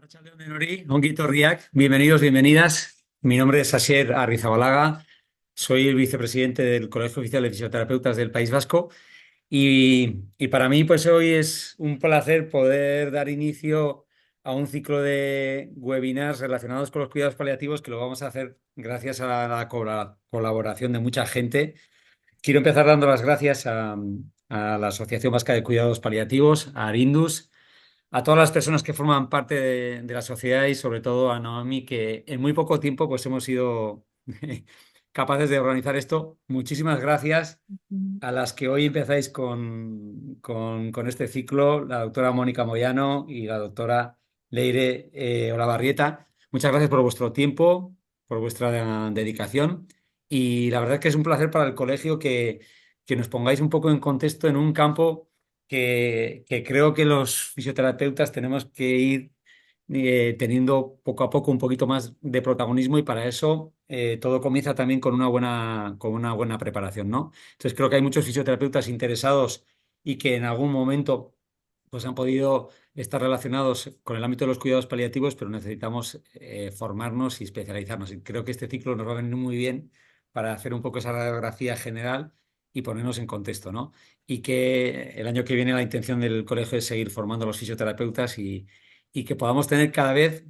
Arratsalde on denoi, ongi etorriak, bienvenidos, bienvenidas. Mi nombre es Asier Arrizabalaga, soy el vicepresidente del Colegio Oficial de Fisioterapeutas del País Vasco y para mí pues hoy es un placer poder dar inicio a un ciclo de webinars relacionados con los cuidados paliativos que lo vamos a hacer gracias a la colaboración de mucha gente. Quiero empezar dando las gracias a la Asociación Vasca de Cuidados Paliativos, a Arindus, a todas las personas que forman parte de la sociedad y sobre todo a Naomi, que en muy poco tiempo pues hemos sido capaces de organizar esto. Muchísimas gracias a las que hoy empezáis con este ciclo, la doctora Mónica Moyano y la doctora Leire Olavarrieta. Muchas gracias por vuestro tiempo, por vuestra dedicación y la verdad es que es un placer para el colegio que nos pongáis un poco en contexto en un campo que creo que los fisioterapeutas tenemos que ir teniendo poco a poco un poquito más de protagonismo y para eso todo comienza también con una buena preparación, ¿no? Entonces creo que hay muchos fisioterapeutas interesados y que en algún momento pues han podido estar relacionados con el ámbito de los cuidados paliativos, pero necesitamos formarnos y especializarnos. Y creo que este ciclo nos va a venir muy bien para hacer un poco esa radiografía general y ponernos en contexto, ¿no? Y que el año que viene la intención del colegio es seguir formando a los fisioterapeutas y que podamos tener cada vez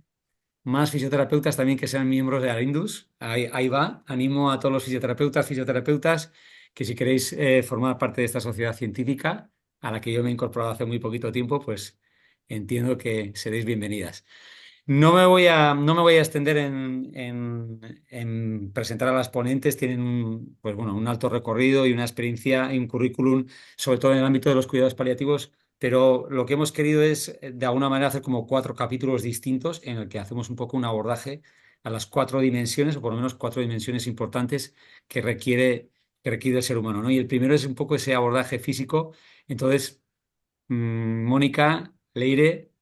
más fisioterapeutas también que sean miembros de Arindus. Ahí va. Animo a todos los fisioterapeutas, que si queréis formar parte de esta sociedad científica, a la que yo me he incorporado hace muy poquito tiempo, pues entiendo que seréis bienvenidas. No me voy a extender en presentar a las ponentes. Tienen pues bueno, un alto recorrido y una experiencia y un currículum, sobre todo en el ámbito de los cuidados paliativos, pero lo que hemos querido es, de alguna manera, hacer como cuatro capítulos distintos en el que hacemos un poco un abordaje a las cuatro dimensiones, o por lo menos cuatro dimensiones importantes que requiere el ser humano, ¿no? Y el primero es un poco ese abordaje físico. Entonces, Mónica, Leire,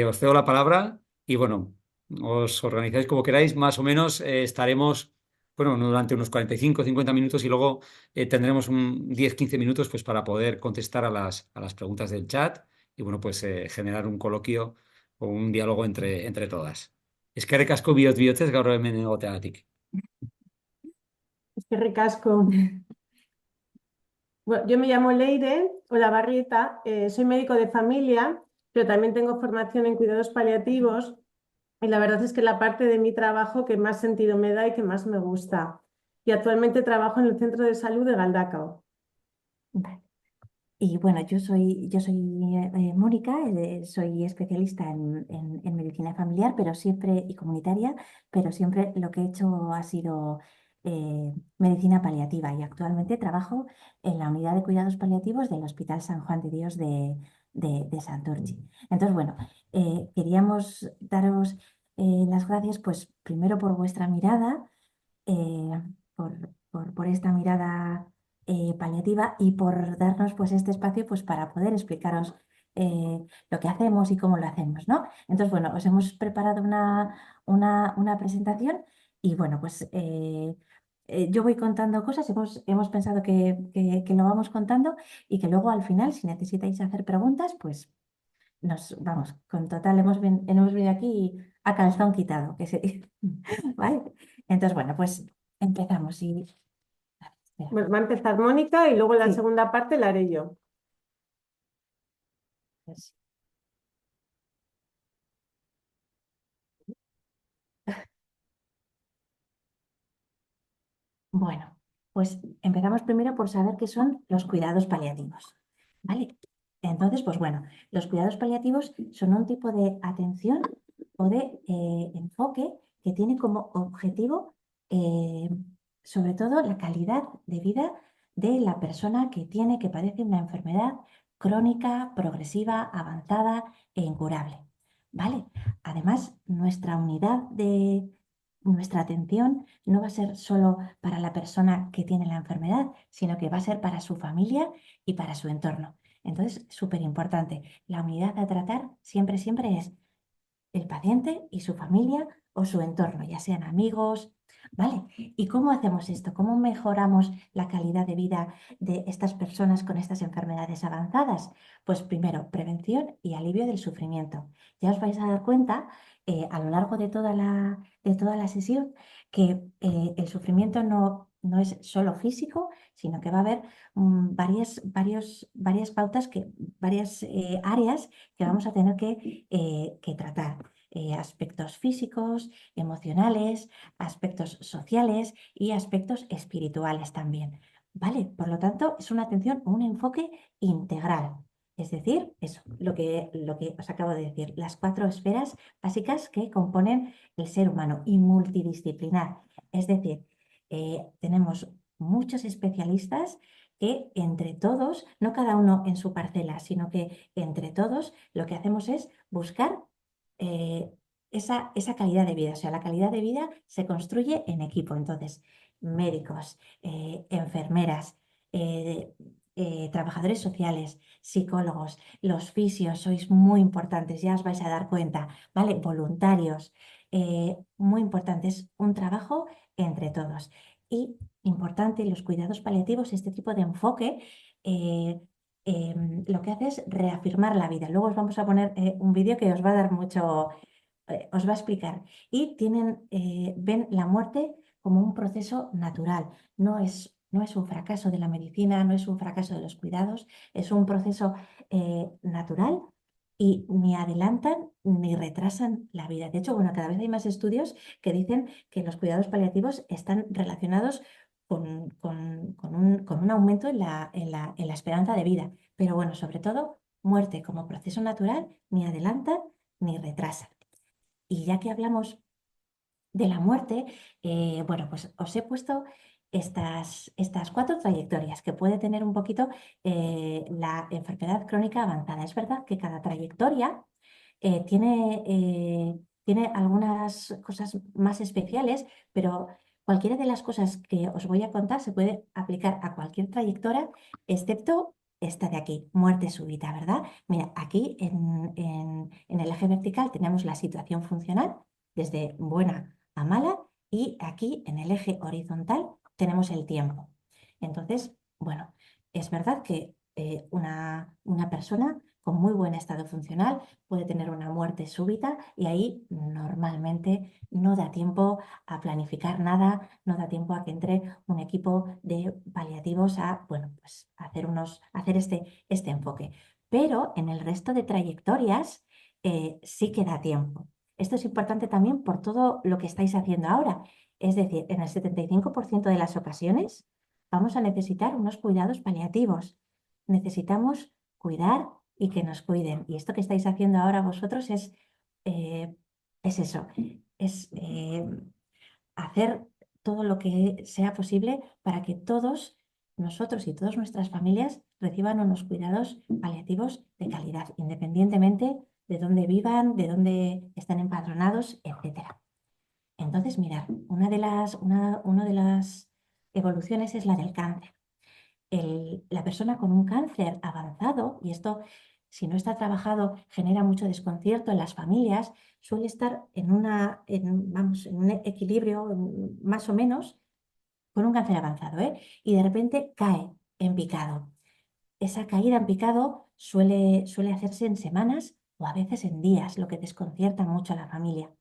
os cedo la palabra y bueno, os organizáis como queráis. Más o menos estaremos, bueno, durante unos 45 o 50 minutos y luego tendremos un 10-15 minutos pues para poder contestar a a las preguntas del chat y bueno, pues generar un coloquio o un diálogo entre todas. Eskerrik asko bihotz gaur hemen egoteagatik. Es que ricasco. Bueno, yo me llamo Leire Olavarrieta, soy médico de familia, pero también tengo formación en cuidados paliativos y la verdad es que la parte de mi trabajo que más sentido me da y que más me gusta. Y actualmente trabajo en el Centro de Salud de Galdacao. Vale. Y bueno, yo soy Mónica, soy especialista en medicina familiar, pero siempre, y comunitaria, pero siempre lo que he hecho ha sido medicina paliativa y actualmente trabajo en la unidad de cuidados paliativos del Hospital San Juan de Dios de Santurchi. Entonces, bueno, queríamos daros las gracias, pues primero por vuestra mirada, eh, por esta mirada paliativa y por darnos pues este espacio pues para poder explicaros lo que hacemos y cómo lo hacemos, ¿no? Entonces, bueno, os hemos preparado una presentación y bueno, pues yo voy contando cosas, hemos pensado que lo vamos contando y que luego al final, si necesitáis hacer preguntas, pues nos vamos, con total, hemos venido aquí a calzón quitado, que se dice, ¿vale? Entonces, bueno, pues empezamos y... Espera. Bueno, va a empezar Mónica y luego la Sí. segunda parte la haré yo. Pues, bueno, pues empezamos primero por saber qué son los cuidados paliativos, ¿vale? Entonces, pues bueno, los cuidados paliativos son un tipo de atención o de enfoque que tiene como objetivo, eh, sobre todo, la calidad de vida de la persona que padece una enfermedad crónica, progresiva, avanzada e incurable, ¿vale? Además, nuestra atención no va a ser solo para la persona que tiene la enfermedad, sino que va a ser para su familia y para su entorno. Entonces, súper importante, la unidad a tratar siempre es el paciente y su familia o su entorno, ya sean amigos, ¿Vale? ¿Y cómo hacemos esto? ¿Cómo mejoramos la calidad de vida de estas personas con estas enfermedades avanzadas? Pues primero, prevención y alivio del sufrimiento. Ya os vais a dar cuenta a lo largo de toda la sesión que el sufrimiento no es solo físico, sino que va a haber varias pautas, varias áreas que vamos a tener que tratar. Aspectos físicos, emocionales, aspectos sociales y aspectos espirituales también. ¿Vale? Por lo tanto, es una atención, un enfoque integral. Es decir, eso, lo que os acabo de decir, las 4 esferas básicas que componen el ser humano y multidisciplinar. Es decir, tenemos muchos especialistas que entre todos, no cada uno en su parcela, sino que entre todos lo que hacemos es buscar eh, esa calidad de vida. O sea, la calidad de vida se construye en equipo. Entonces, médicos, enfermeras, eh, trabajadores sociales, psicólogos, los fisios, sois muy importantes, ya os vais a dar cuenta, ¿vale? Voluntarios, muy importantes, un trabajo entre todos. Y importante, los cuidados paliativos, este tipo de enfoque, lo que hace es reafirmar la vida. Luego os vamos a poner un vídeo que os va a dar mucho, os va a explicar. Y ven la muerte como un proceso natural. No es un fracaso de la medicina, no es un fracaso de los cuidados, es un proceso natural y ni adelantan ni retrasan la vida. De hecho, bueno, cada vez hay más estudios que dicen que los cuidados paliativos están relacionados con un aumento en la esperanza de vida. Pero bueno, sobre todo, muerte como proceso natural ni adelantan ni retrasan. Y ya que hablamos de la muerte, bueno, pues os he puesto estas 4 trayectorias que puede tener un poquito la enfermedad crónica avanzada. Es verdad que cada trayectoria tiene algunas cosas más especiales, pero cualquiera de las cosas que os voy a contar se puede aplicar a cualquier trayectoria, excepto esta de aquí, muerte súbita, ¿verdad? Mira, aquí en el eje vertical tenemos la situación funcional, desde buena a mala, y aquí en el eje horizontal tenemos el tiempo. Entonces, bueno, es verdad que una persona con muy buen estado funcional puede tener una muerte súbita y ahí normalmente no da tiempo a planificar nada, no da tiempo a que entre un equipo de paliativos a, bueno, pues hacer este enfoque. Pero en el resto de trayectorias sí que da tiempo. Esto es importante también por todo lo que estáis haciendo ahora. Es decir, en el 75% de las ocasiones vamos a necesitar unos cuidados paliativos. Necesitamos cuidar y que nos cuiden. Y esto que estáis haciendo ahora vosotros eh, es eso, es hacer todo lo que sea posible para que todos nosotros y todas nuestras familias reciban unos cuidados paliativos de calidad, independientemente de dónde vivan, de dónde estén empadronados, etcétera. Entonces, mirad, una de las evoluciones es la del cáncer. La persona con un cáncer avanzado, y esto si no está trabajado genera mucho desconcierto en las familias, suele estar vamos, en un equilibrio más o menos con un cáncer avanzado, ¿eh? Y de repente cae en picado. Esa caída en picado suele hacerse en semanas o a veces en días, lo que desconcierta mucho a la familia.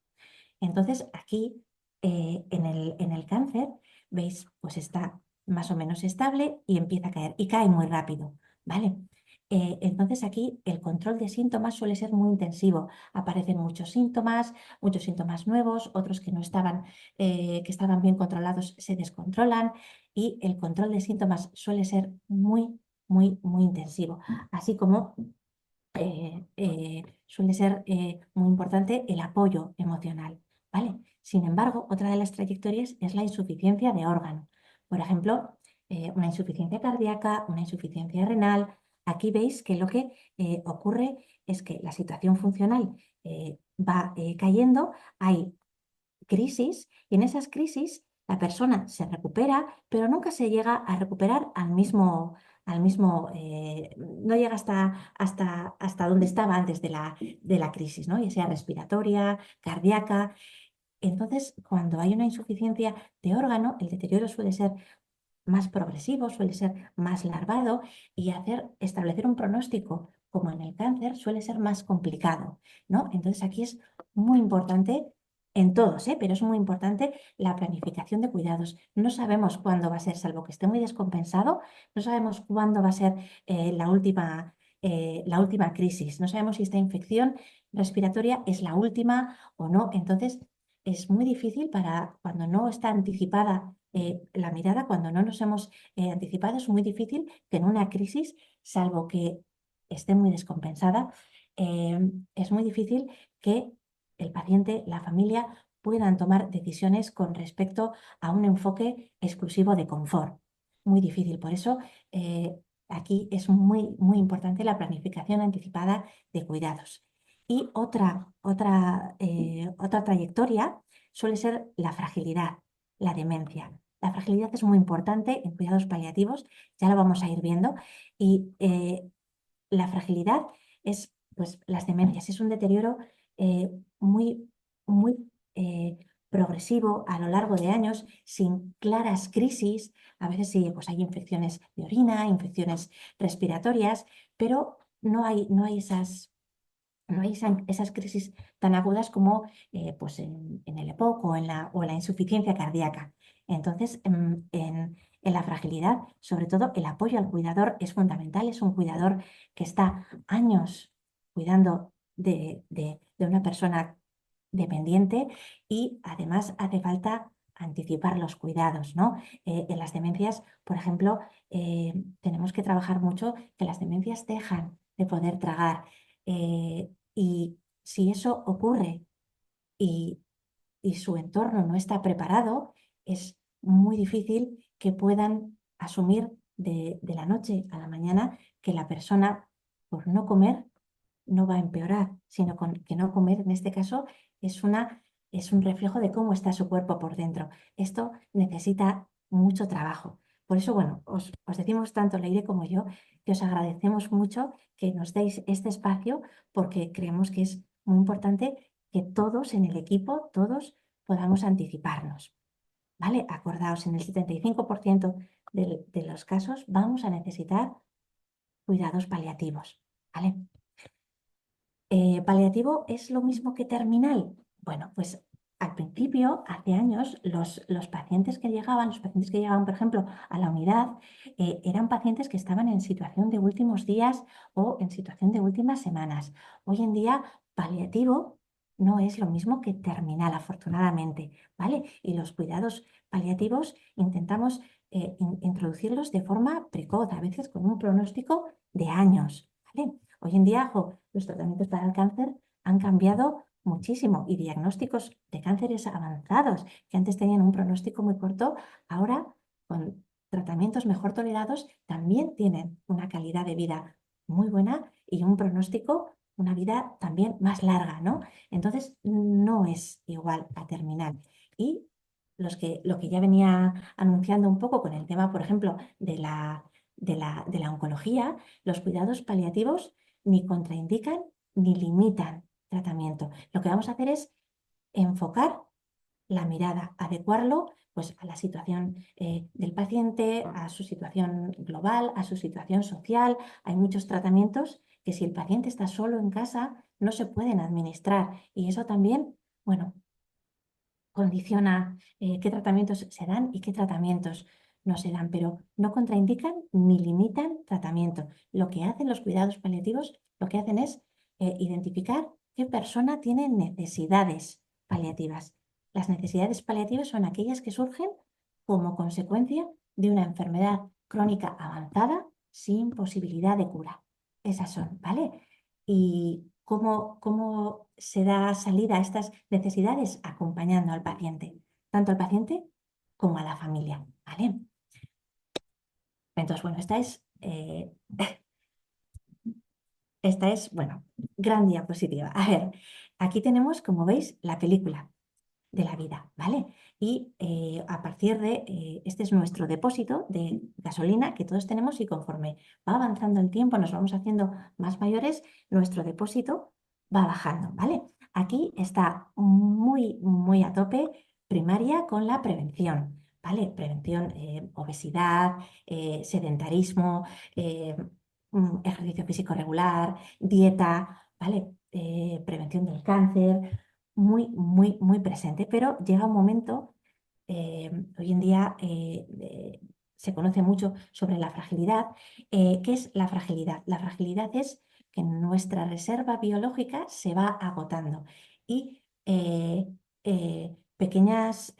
Entonces, aquí en el cáncer, veis, pues está más o menos estable y empieza a caer y cae muy rápido, ¿vale? Entonces aquí el control de síntomas suele ser muy intensivo. Aparecen muchos síntomas nuevos, otros que no estaban, que estaban bien controlados se descontrolan y el control de síntomas suele ser muy intensivo. Así como suele ser muy importante el apoyo emocional, ¿vale? Sin embargo, otra de las trayectorias es la insuficiencia de órgano. Por ejemplo, una insuficiencia cardíaca, una insuficiencia renal. Aquí veis que lo que ocurre es que la situación funcional va cayendo, hay crisis y en esas crisis la persona se recupera, pero nunca se llega a recuperar no llega hasta donde estaba antes de la crisis, ¿no? Ya sea respiratoria, cardíaca. Entonces, cuando hay una insuficiencia de órgano, el deterioro suele ser más progresivo, suele ser más larvado y establecer un pronóstico como en el cáncer suele ser más complicado, ¿no? Entonces aquí es muy importante en todos, pero es muy importante la planificación de cuidados. No sabemos cuándo va a ser, salvo que esté muy descompensado, no sabemos cuándo va a ser la última crisis, no sabemos si esta infección respiratoria es la última o no. Entonces es muy difícil para cuando no está anticipada la mirada, cuando no nos hemos anticipado, es muy difícil que en una crisis, salvo que esté muy descompensada, es muy difícil que el paciente, la familia, puedan tomar decisiones con respecto a un enfoque exclusivo de confort. Muy difícil. Por eso, aquí es muy importante la planificación anticipada de cuidados. Y otra trayectoria suele ser la fragilidad, la demencia. La fragilidad es muy importante en cuidados paliativos, ya lo vamos a ir viendo. Y la fragilidad es, pues, las demencias, es un deterioro muy progresivo a lo largo de años, sin claras crisis. A veces sí, pues hay infecciones de orina, infecciones respiratorias, pero no hay esas crisis tan agudas como pues en el EPOC o en la insuficiencia cardíaca. Entonces, en la fragilidad, sobre todo, el apoyo al cuidador es fundamental. Es un cuidador que está años cuidando de una persona dependiente y además hace falta anticipar los cuidados, ¿no? En las demencias, por ejemplo, tenemos que trabajar mucho que las demencias dejan de poder tragar. Y si eso ocurre y, y su entorno no está preparado, es muy difícil que puedan asumir de la noche a la mañana que la persona, por no comer, no va a empeorar, sino que no comer, en este caso, es un reflejo de cómo está su cuerpo por dentro. Esto necesita mucho trabajo. Por eso, bueno, os decimos tanto Leire como yo que os agradecemos mucho que nos deis este espacio porque creemos que es muy importante que todos en el equipo, todos podamos anticiparnos. ¿Vale? Acordaos, en el 75% de los casos vamos a necesitar cuidados paliativos. ¿Vale? ¿Paliativo es lo mismo que terminal? Bueno, pues al principio, hace años, los pacientes que llegaban, por ejemplo, a la unidad, eran pacientes que estaban en situación de últimos días o en situación de últimas semanas. Hoy en día, paliativo no es lo mismo que terminal, afortunadamente, ¿vale? Y los cuidados paliativos intentamos introducirlos de forma precoz, a veces con un pronóstico de años, ¿vale? Hoy en día, los tratamientos para el cáncer han cambiado muchísimo y diagnósticos de cánceres avanzados que antes tenían un pronóstico muy corto, ahora con tratamientos mejor tolerados también tienen una calidad de vida muy buena y un pronóstico, una vida también más larga, ¿no? Entonces no es igual a terminal. Y lo que ya venía anunciando un poco con el tema, por ejemplo, de la oncología, los cuidados paliativos ni contraindican ni limitan tratamiento. Lo que vamos a hacer es enfocar la mirada, adecuarlo pues, a la situación del paciente, a su situación global, a su situación social. Hay muchos tratamientos que si el paciente está solo en casa no se pueden administrar y eso también, bueno, condiciona qué tratamientos se dan y qué tratamientos no se dan, pero no contraindican ni limitan tratamiento. Lo que hacen los cuidados paliativos, lo que hacen es identificar qué persona tiene necesidades paliativas. Las necesidades paliativas son aquellas que surgen como consecuencia de una enfermedad crónica avanzada sin posibilidad de cura. Esas son, ¿vale? ¿Y cómo se da salida a estas necesidades? Acompañando al paciente, tanto al paciente como a la familia, ¿vale? Entonces, bueno, bueno, gran diapositiva. A ver, aquí tenemos, como veis, la película de la vida, ¿vale? Y a partir este es nuestro depósito de gasolina que todos tenemos y conforme va avanzando el tiempo, nos vamos haciendo más mayores, nuestro depósito va bajando, ¿vale? aquí está muy, muy a tope primaria con la prevención, ¿vale? Prevención, obesidad, sedentarismo, ejercicio físico regular, dieta, ¿vale? Prevención del cáncer, muy, muy, muy presente, pero llega un momento, hoy en día se conoce mucho sobre la fragilidad. ¿Qué es la fragilidad? La fragilidad es que nuestra reserva biológica se va agotando y pequeñas,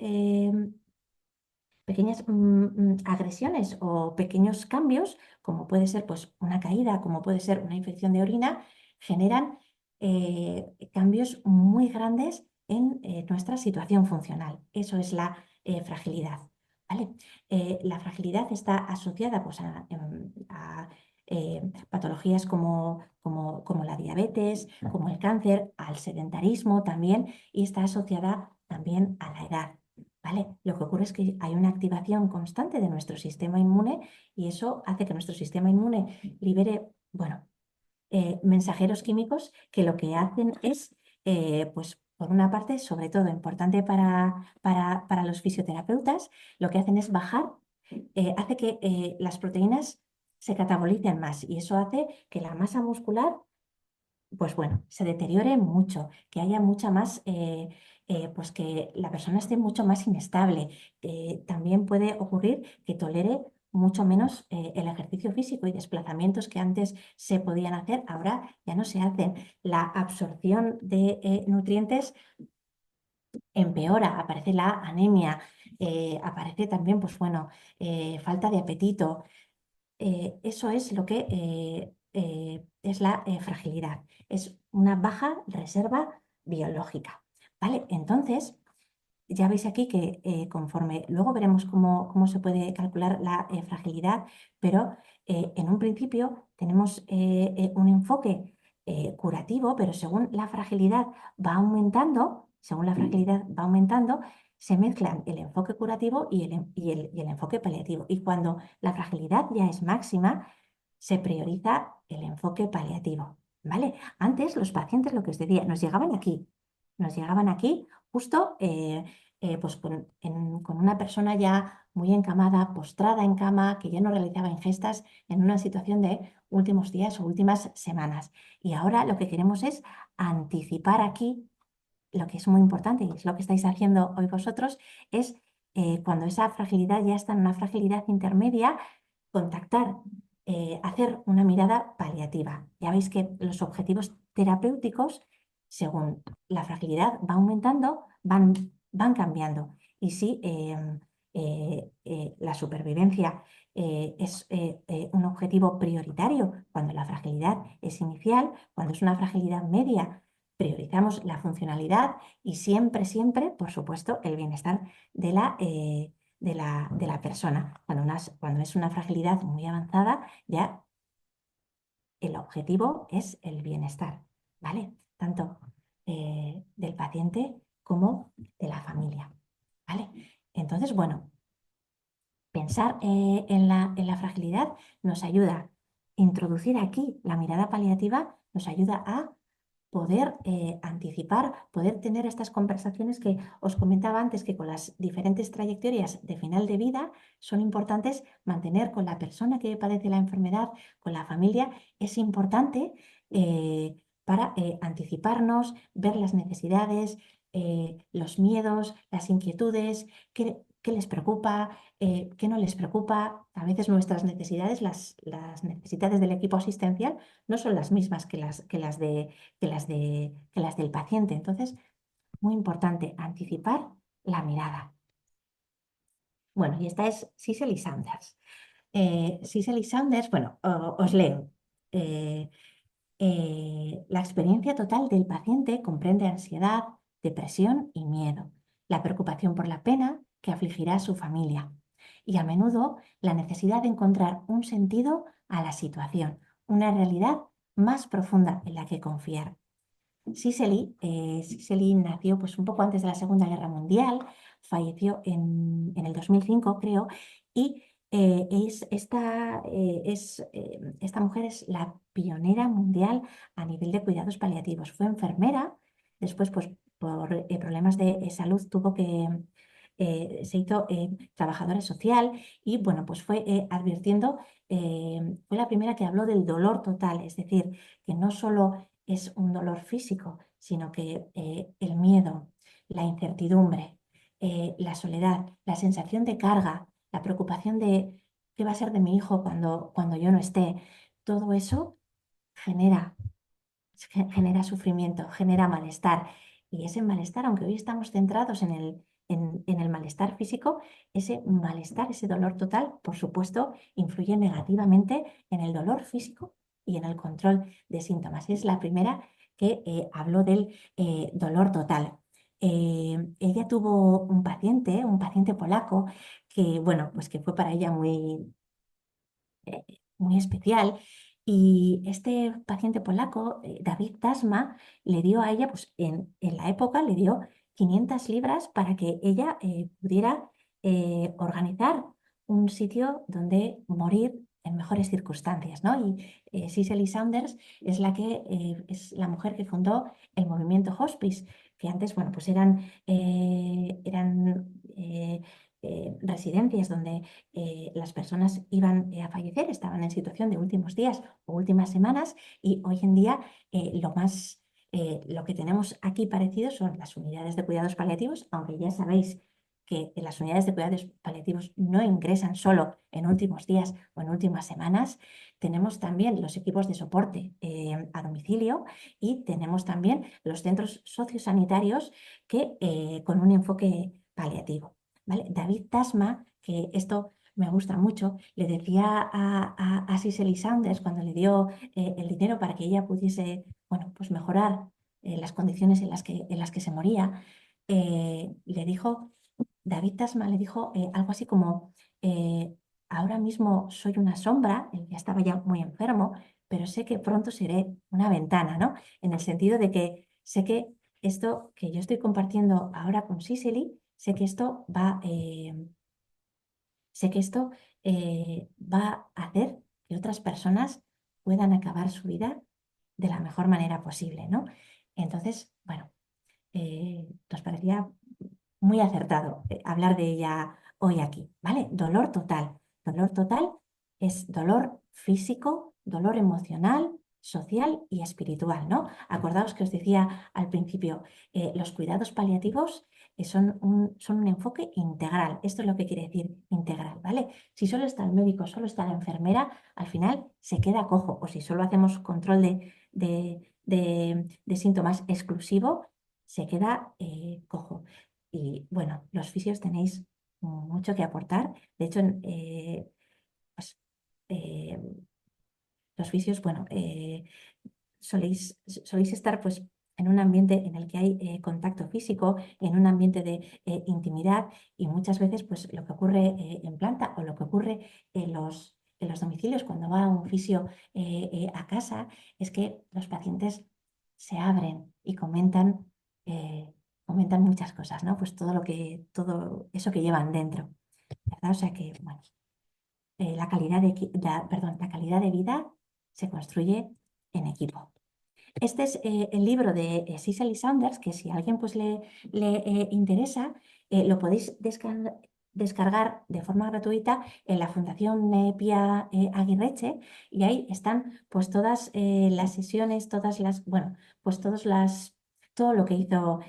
agresiones o pequeños cambios, como puede ser pues, una caída, como puede ser una infección de orina, generan cambios muy grandes en nuestra situación funcional. Eso es la fragilidad. ¿Vale? La fragilidad está asociada pues, a, patologías como la diabetes, como el cáncer, al sedentarismo también, y está asociada también a la edad. ¿Vale? Lo que ocurre es que hay una activación constante de nuestro sistema inmune y eso hace que nuestro sistema inmune libere, bueno, mensajeros químicos que lo que hacen es, pues, por una parte, sobre todo importante para los fisioterapeutas, lo que hacen es bajar, hace que las proteínas se catabolicen más y eso hace que la masa muscular pues bueno, se deteriore mucho, que haya mucha más, pues que la persona esté mucho más inestable. También puede ocurrir que tolere mucho menos el ejercicio físico y desplazamientos que antes se podían hacer, ahora ya no se hacen. La absorción de nutrientes empeora, aparece la anemia, aparece también, pues bueno, falta de apetito. Eso es lo que es la fragilidad. Es una baja reserva biológica. ¿Vale? Entonces, ya veis aquí que conforme luego veremos cómo se puede calcular la fragilidad, pero en un principio tenemos un enfoque curativo, pero según la fragilidad va aumentando, se mezclan el enfoque curativo y el enfoque paliativo. Y cuando la fragilidad ya es máxima, se prioriza el enfoque paliativo. ¿Vale? Antes los pacientes, lo que os decía, nos llegaban aquí justo pues con una persona ya muy encamada, postrada en cama, que ya no realizaba ingestas en una situación de últimos días o últimas semanas. Y ahora lo que queremos es anticipar aquí, lo que es muy importante y es lo que estáis haciendo hoy vosotros, es cuando esa fragilidad ya está en una fragilidad intermedia, contactar, hacer una mirada paliativa. Ya veis que los objetivos terapéuticos, según la fragilidad va aumentando, van cambiando. Y si la supervivencia es un objetivo prioritario cuando la fragilidad es inicial, cuando es una fragilidad media, priorizamos la funcionalidad y siempre, siempre, por supuesto, el bienestar de la persona. Cuando es una fragilidad muy avanzada, ya el objetivo es el bienestar, ¿vale? Tanto del paciente como de la familia, ¿vale? Entonces, bueno, pensar en la fragilidad nos ayuda a introducir aquí la mirada paliativa, nos ayuda a poder anticipar, poder tener estas conversaciones que os comentaba antes, que con las diferentes trayectorias de final de vida son importantes mantener con la persona que padece la enfermedad, con la familia, es importante para anticiparnos, ver las necesidades, los miedos, las inquietudes, qué les preocupa, qué no les preocupa. A veces nuestras necesidades, las necesidades del equipo asistencial, no son las mismas que las del paciente. Entonces, muy importante, anticipar la mirada. Bueno, y esta es Cicely Saunders. Cicely Saunders, bueno, os leo. La experiencia total del paciente comprende ansiedad, depresión y miedo, la preocupación por la pena que afligirá a su familia y a menudo la necesidad de encontrar un sentido a la situación, una realidad más profunda en la que confiar. Cicely nació pues, un poco antes de la Segunda Guerra Mundial, falleció en el 2005, creo, y esta mujer es la pionera mundial a nivel de cuidados paliativos. Fue enfermera Después, pues por problemas de salud tuvo que, se hizo trabajadora social y bueno, pues fue advirtiendo, fue la primera que habló del dolor total, es decir, que no solo es un dolor físico, sino que el miedo, la incertidumbre, la soledad, la sensación de carga, la preocupación de qué va a ser de mi hijo cuando yo no esté, todo eso genera, genera sufrimiento, genera malestar. Y ese malestar, aunque hoy estamos centrados en el malestar físico, ese malestar, ese dolor total, por supuesto, influye negativamente en el dolor físico y en el control de síntomas. Es la primera que habló del dolor total. Ella tuvo un paciente polaco, que, bueno, pues que fue para ella eh, muy especial. Y este paciente polaco, David Tasma, le dio a ella, pues en la época, le dio 500 libras para que ella pudiera organizar un sitio donde morir en mejores circunstancias, ¿no? Y Cicely Saunders es es la mujer que fundó el movimiento Hospice, que antes, bueno, pues eran residencias donde las personas iban a fallecer, estaban en situación de últimos días o últimas semanas, y hoy en día lo que tenemos aquí parecido son las unidades de cuidados paliativos, aunque ya sabéis que las unidades de cuidados paliativos no ingresan solo en últimos días o en últimas semanas. Tenemos también los equipos de soporte a domicilio y tenemos también los centros sociosanitarios con un enfoque paliativo. ¿Vale? David Tasma, que esto me gusta mucho, le decía a Cicely Saunders cuando le dio el dinero para que ella pudiese, bueno, pues mejorar las condiciones en las que se moría, le dijo, David Tasma le dijo algo así como, ahora mismo soy una sombra, él ya estaba ya muy enfermo, pero sé que pronto seré una ventana, ¿no? En el sentido de que sé que esto que yo estoy compartiendo ahora con Cicely, sé que esto va a hacer que otras personas puedan acabar su vida de la mejor manera posible, ¿no? Entonces, bueno, nos parecía muy acertado hablar de ella hoy aquí, ¿vale? Dolor total. Dolor total es dolor físico, dolor emocional, social y espiritual, ¿no? Acordaos que os decía al principio, los cuidados paliativos son un enfoque integral. Esto es lo que quiere decir integral, ¿vale? Si solo está el médico, solo está la enfermera, al final se queda cojo. O si solo hacemos control de síntomas exclusivo, se queda cojo. Y bueno, los fisios tenéis mucho que aportar. De hecho, pues, eh, los fisios, bueno, soléis estar pues en un ambiente en el que hay contacto físico, en un ambiente de intimidad, y muchas veces pues lo que ocurre en planta o lo que ocurre en los domicilios cuando va un fisio a casa es que los pacientes se abren y comentan muchas cosas, ¿no? Pues todo eso que llevan dentro, ¿verdad? O sea que, bueno, la calidad de vida se construye en equipo. Este es el libro de Cicely Saunders, que si a alguien pues, le interesa, lo podéis descargar de forma gratuita en la Fundación Pia Aguirreche, y ahí están pues todas las sesiones, bueno, pues todo lo que hizo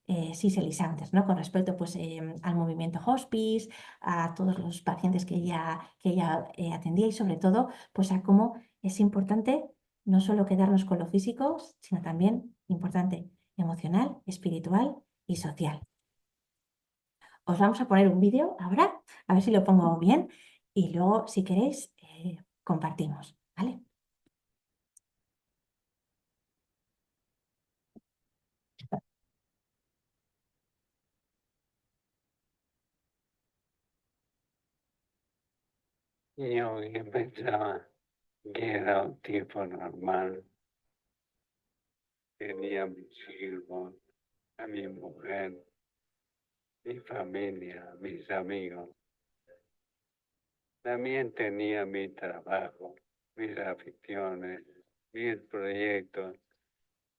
Cicely Saunders, ¿no? Con respecto pues, al movimiento hospice, a todos los pacientes que ella atendía, y sobre todo pues a cómo es importante no solo quedarnos con lo físico, sino también importante, emocional, espiritual y social. Os vamos a poner un vídeo ahora, a ver si lo pongo bien, y luego, si queréis, compartimos, ¿vale? Yo que pensaba que era un tipo normal, tenía a mis hijos, a mi mujer, mi familia, mis amigos. También tenía mi trabajo, mis aficiones, mis proyectos,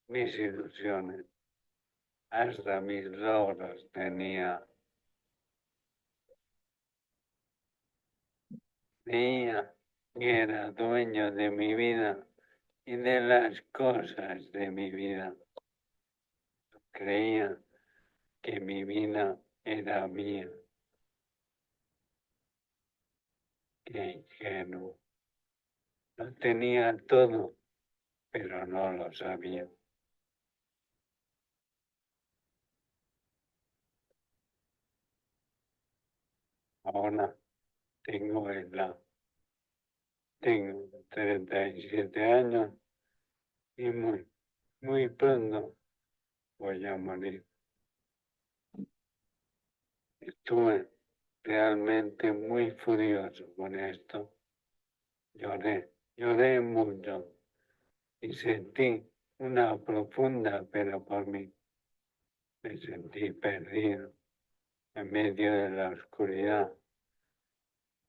mis ilusiones, hasta mis logros tenía. Creía que era dueño de mi vida y de las cosas de mi vida. Creía que mi vida era mía. Qué ingenuo. Lo tenía todo, pero no lo sabía. Ahora tengo edad. Tengo 37 años y muy pronto voy a morir. Estuve realmente muy furioso con esto. Lloré mucho y sentí una profunda pena por mí. Me sentí perdido en medio de la oscuridad.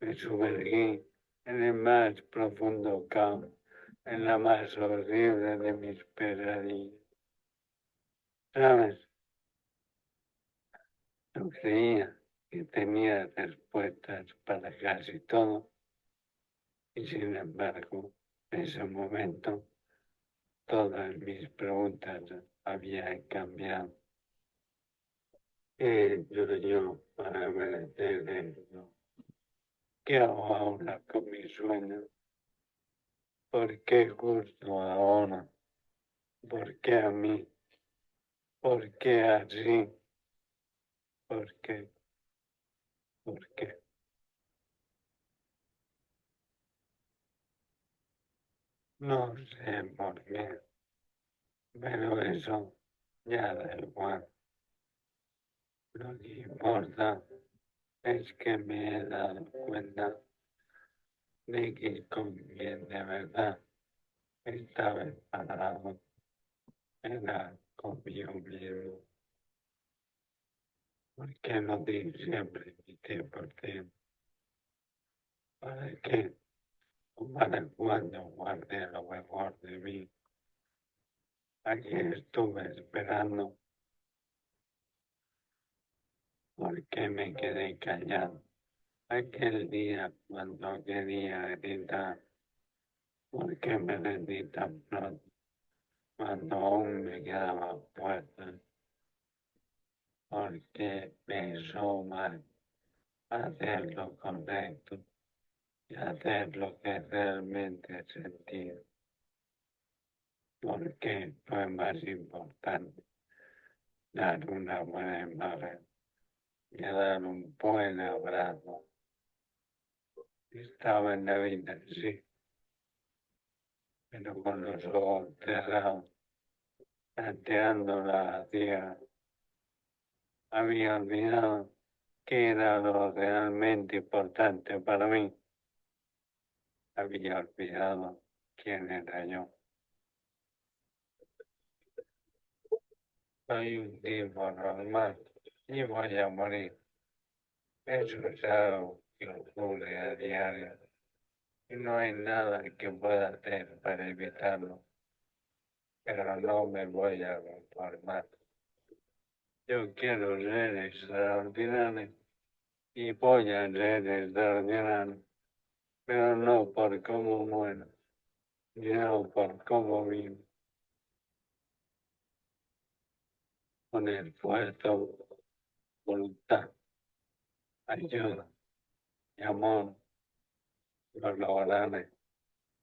Me sumergí en el más profundo caos, en la más horrible de mis pesadillas. ¿Sabes? Yo creía que tenía respuestas para casi todo y sin embargo, en ese momento, todas mis preguntas habían cambiado. ¿Qué yo para merecer esto? ¿Qué hago ahora con mis sueños? ¿Por qué justo ahora? ¿Por qué a mí? ¿Por qué así? ¿Por qué? ¿Por qué? No sé por qué, pero eso ya da igual. Lo que importa es que me he dado cuenta de que con quien de verdad estaba enfadado era conmigo mismo. ¿Por qué no di siempre mi 100%? ¿Para qué? ¿Para cuando guardé lo mejor de mí? Aquí estuve esperando. ¿Por qué me quedé callado? Aquel día cuando quería gritar, ¿por qué me rendí tan pronto? Cuando aún me quedaba fuerza, porque pensó mal hacer lo correcto y hacer lo que realmente sentía, porque fue más importante dar una buena imagen y dar un buen abrazo. Estaba en la vida, sí, pero con los ojos cerrados, tanteándola hacia, había olvidado que era lo realmente importante para mí. Había olvidado quién era yo. Soy un tipo normal y voy a morir. Eso es algo que ocurre a diario y no hay nada que pueda hacer para evitarlo, pero no me voy a conformar. Yo quiero ser extraordinario y voy a ser extraordinario, pero no por cómo muero, sino por cómo vivo. Con esfuerzo, voluntad, ayuda y amor lo lograré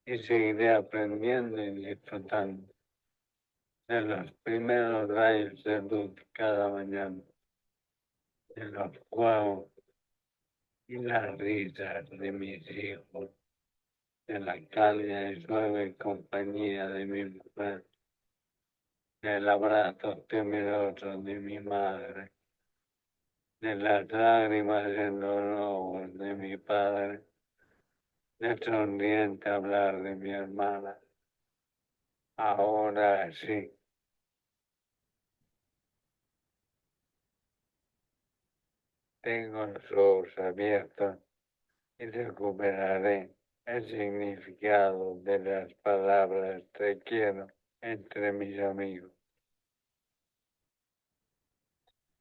y seguiré aprendiendo y disfrutando de los primeros rayos de luz cada mañana, de los juegos y las risas de mis hijos, de la cálida y suave compañía de mi mujer, del abrazo temeroso de mi madre, de las lágrimas en los ojos de mi padre, del sonriente hablar de mi hermana. Ahora sí, tengo los ojos abiertos y recuperaré el significado de las palabras te quiero entre mis amigos.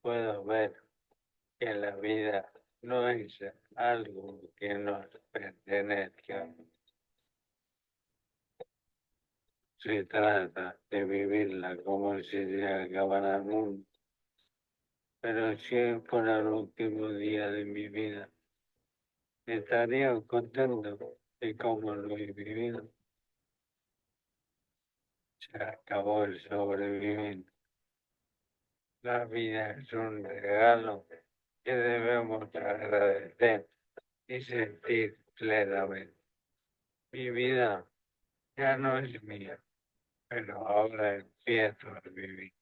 Puedo ver que la vida no es algo que nos pertenezca. Se trata de vivirla como si se acabara el mundo. Pero si fuera el último día de mi vida, estaría contento de cómo lo he vivido. Se acabó el sobrevivir. La vida es un regalo que debemos agradecer y sentir plenamente. Mi vida ya no es mía, pero ahora empiezo a vivir.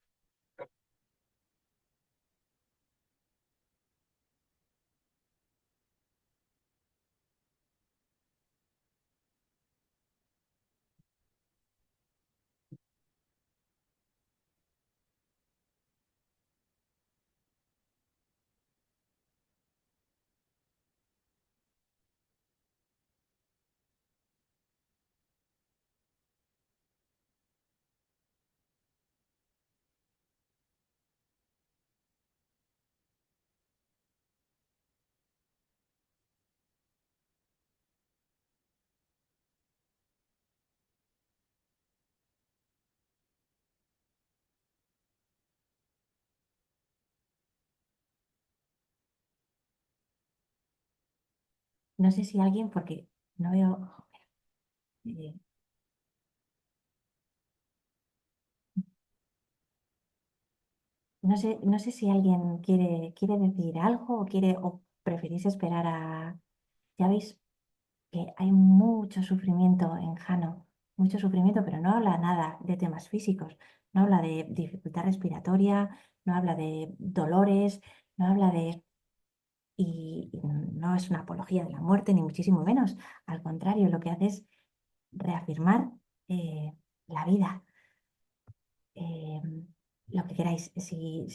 No sé si alguien, porque no veo... eh, no sé si alguien quiere decir algo o o preferís esperar a... Ya veis que hay mucho sufrimiento en Jano, mucho sufrimiento, pero no habla nada de temas físicos, no habla de dificultad respiratoria, no habla de dolores, no habla de... Y no es una apología de la muerte, ni muchísimo menos. Al contrario, lo que hace es reafirmar la vida, eh, lo que queráis. Si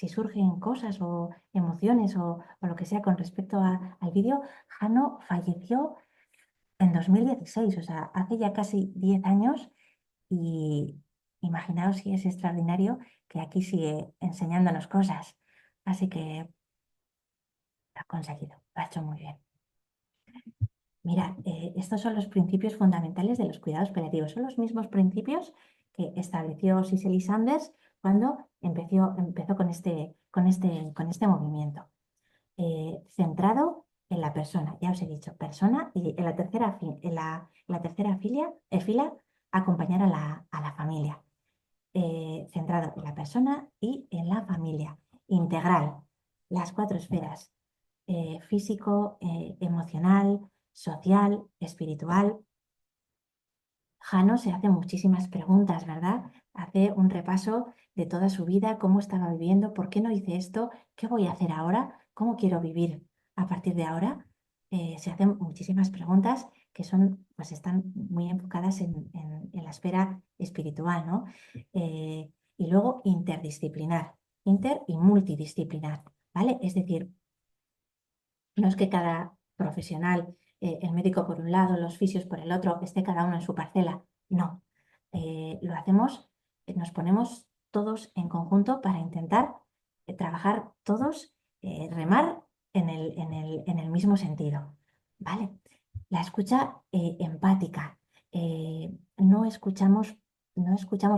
surgen cosas o emociones o lo que sea con respecto al vídeo, Jano falleció en 2016, o sea, hace ya casi 10 años y imaginaos si es extraordinario que aquí sigue enseñándonos cosas. Así que lo ha conseguido, lo ha hecho muy bien. Mira, estos son los principios fundamentales de los cuidados paliativos. Son los mismos principios que estableció Cicely Sanders cuando empezó con este movimiento. Centrado en la persona, ya os he dicho, persona, y en la tercera, fila, acompañar a la familia. Centrado en la persona y en la familia. Integral, las 4 esferas, físico, emocional, social, espiritual. Jano se hace muchísimas preguntas, ¿verdad? Hace un repaso de toda su vida, cómo estaba viviendo, por qué no hice esto, qué voy a hacer ahora, cómo quiero vivir a partir de ahora. Se hacen muchísimas preguntas que pues están muy enfocadas en la esfera espiritual, ¿no? Y luego interdisciplinar, inter y multidisciplinar, ¿vale? Es decir, no es que cada profesional, el médico por un lado, los fisios por el otro, esté cada uno en su parcela. No. Lo hacemos, nos ponemos todos en conjunto para intentar trabajar todos, remar en el mismo sentido. ¿Vale? La escucha empática. No escuchamos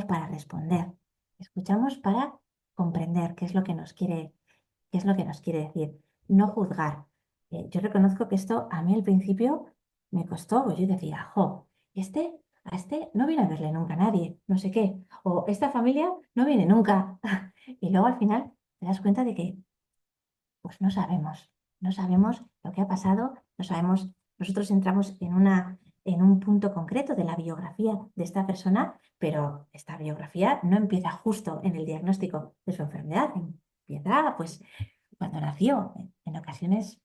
para responder, escuchamos para comprender qué es lo que nos quiere, qué es lo que nos quiere decir. No juzgar. Yo reconozco que esto a mí al principio me costó, pues yo decía, jo, a este no viene a verle nunca nadie, no sé qué, o esta familia no viene nunca. Y luego al final te das cuenta de que pues no sabemos lo que ha pasado, no sabemos, nosotros entramos en un punto concreto de la biografía de esta persona, pero esta biografía no empieza justo en el diagnóstico de su enfermedad, empieza pues cuando nació. En ocasiones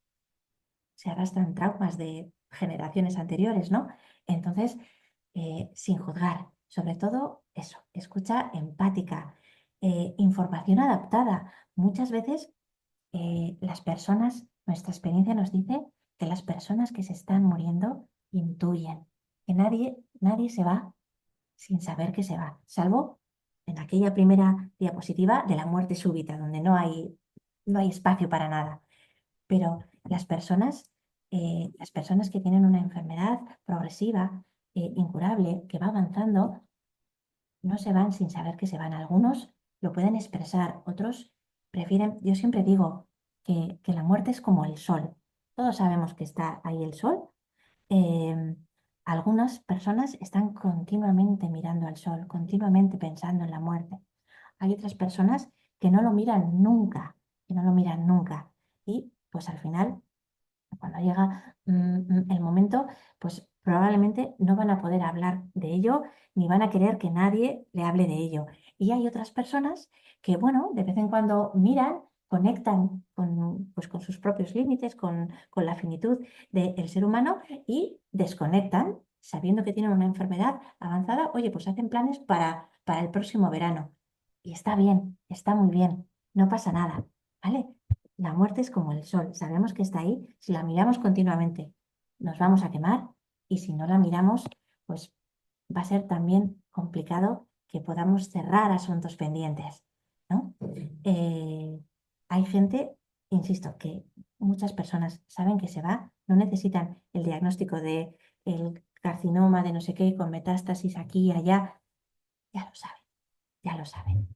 se arrastran traumas de generaciones anteriores, ¿no? Entonces, sin juzgar, sobre todo eso, escucha empática, información adaptada. Muchas veces las personas, nuestra experiencia nos dice que las personas que se están muriendo intuyen, que nadie se va sin saber que se va, salvo en aquella primera diapositiva de la muerte súbita, donde no hay espacio para nada. Pero las personas que tienen una enfermedad progresiva, incurable, que va avanzando, no se van sin saber que se van. Algunos lo pueden expresar, otros prefieren, yo siempre digo que la muerte es como el sol. Todos sabemos que está ahí el sol. Em, Algunas personas están continuamente mirando al sol, continuamente pensando en la muerte. Hay otras personas que no lo miran nunca, que no lo miran nunca. Y pues al final, cuando llega el momento, pues probablemente no van a poder hablar de ello ni van a querer que nadie le hable de ello. Y hay otras personas que, bueno, de vez en cuando miran, conectan pues, con sus propios límites, con la finitud del ser humano y desconectan, sabiendo que tienen una enfermedad avanzada. Oye, pues hacen planes para el próximo verano. Y está bien, está muy bien, no pasa nada, ¿vale? La muerte es como el sol, sabemos que está ahí, si la miramos continuamente nos vamos a quemar y si no la miramos, pues va a ser también complicado que podamos cerrar asuntos pendientes, ¿no? Hay gente, insisto, que muchas personas saben que se va, no necesitan el diagnóstico de el carcinoma de no sé qué con metástasis aquí y allá, ya lo saben, ya lo saben.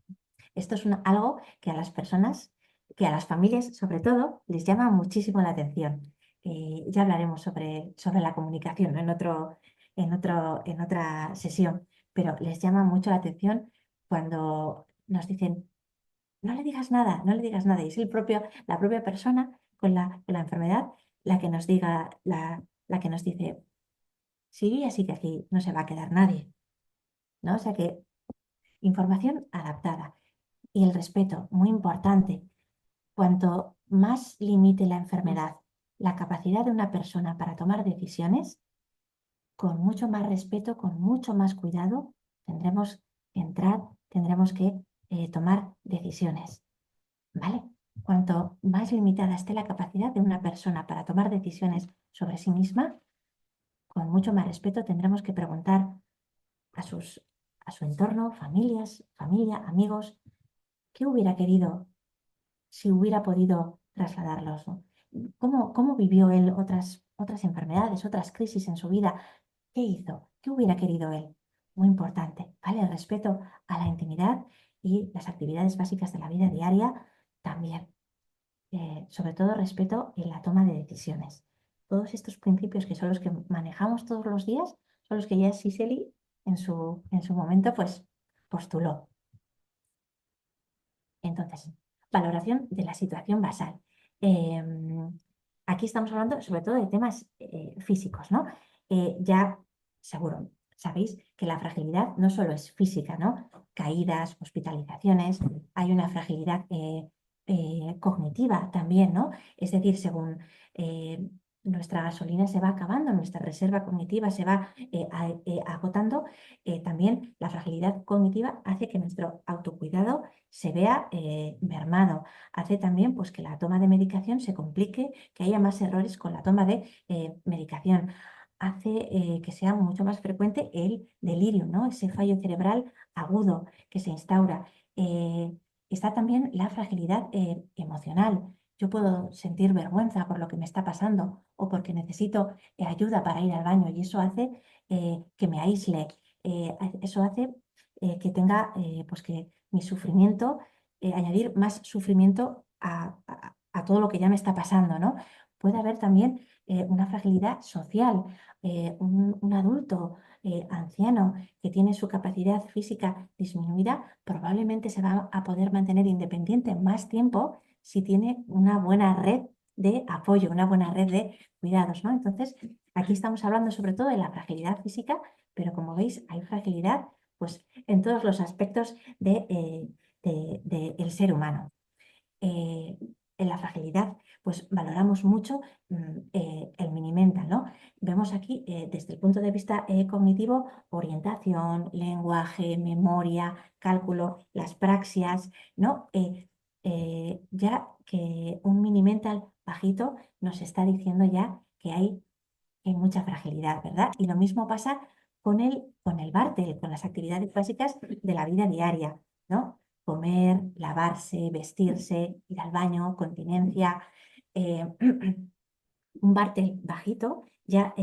Esto es algo que a las personas, que a las familias sobre todo, les llama muchísimo la atención. Ya hablaremos sobre la comunicación, ¿no? En otra sesión, pero les llama mucho la atención cuando nos dicen, no le digas nada, no le digas nada. Y es la propia persona con la enfermedad la que nos diga, la que nos dice, sí, así que aquí no se va a quedar nadie, ¿no? O sea que información adaptada. Y el respeto, muy importante. Cuanto más limite la enfermedad la capacidad de una persona para tomar decisiones, con mucho más respeto, con mucho más cuidado, tendremos que entrar, tendremos que tomar decisiones, ¿vale? Cuanto más limitada esté la capacidad de una persona para tomar decisiones sobre sí misma, con mucho más respeto tendremos que preguntar a a su entorno, familia, amigos, ¿qué hubiera querido si hubiera podido trasladarlos, ¿no? ¿Cómo vivió él otras enfermedades, otras crisis en su vida? ¿Qué hizo? ¿Qué hubiera querido él? Muy importante, ¿vale? El respeto a la intimidad y las actividades básicas de la vida diaria también. Sobre todo respeto en la toma de decisiones. Todos estos principios que son los que manejamos todos los días son los que ya Cicely en su momento pues postuló. Entonces, valoración de la situación basal. Aquí estamos hablando sobre todo de temas físicos, ¿no? Ya seguro, sabéis que la fragilidad no solo es física, ¿no? Caídas, hospitalizaciones, hay una fragilidad cognitiva también, ¿no? Es decir, según nuestra gasolina se va acabando, nuestra reserva cognitiva se va agotando, también la fragilidad cognitiva hace que nuestro autocuidado se vea mermado. Hace también pues, que la toma de medicación se complique, que haya más errores con la toma de medicación. Hace que sea mucho más frecuente el delirio, ¿no? Ese fallo cerebral agudo que se instaura. Está también la fragilidad emocional. Yo puedo sentir vergüenza por lo que me está pasando o porque necesito ayuda para ir al baño y eso hace que me aísle. Eso hace que tenga pues que mi sufrimiento, añadir más sufrimiento a todo lo que ya me está pasando, ¿no? Puede haber también una fragilidad social, un adulto anciano que tiene su capacidad física disminuida, probablemente se va a poder mantener independiente más tiempo si tiene una buena red de apoyo, una buena red de cuidados, ¿no? Entonces, aquí estamos hablando sobre todo de la fragilidad física, pero como veis, hay fragilidad pues, en todos los aspectos del ser humano. En la fragilidad, pues valoramos mucho el mini-mental, ¿no? Vemos aquí, desde el punto de vista cognitivo, orientación, lenguaje, memoria, cálculo, las praxias, ¿no? Ya que un mini-mental bajito nos está diciendo ya que hay mucha fragilidad, ¿verdad? Y lo mismo pasa con el bártel, con las actividades básicas de la vida diaria, ¿no? Comer, lavarse, vestirse, ir al baño, continencia. Un bártel bajito ya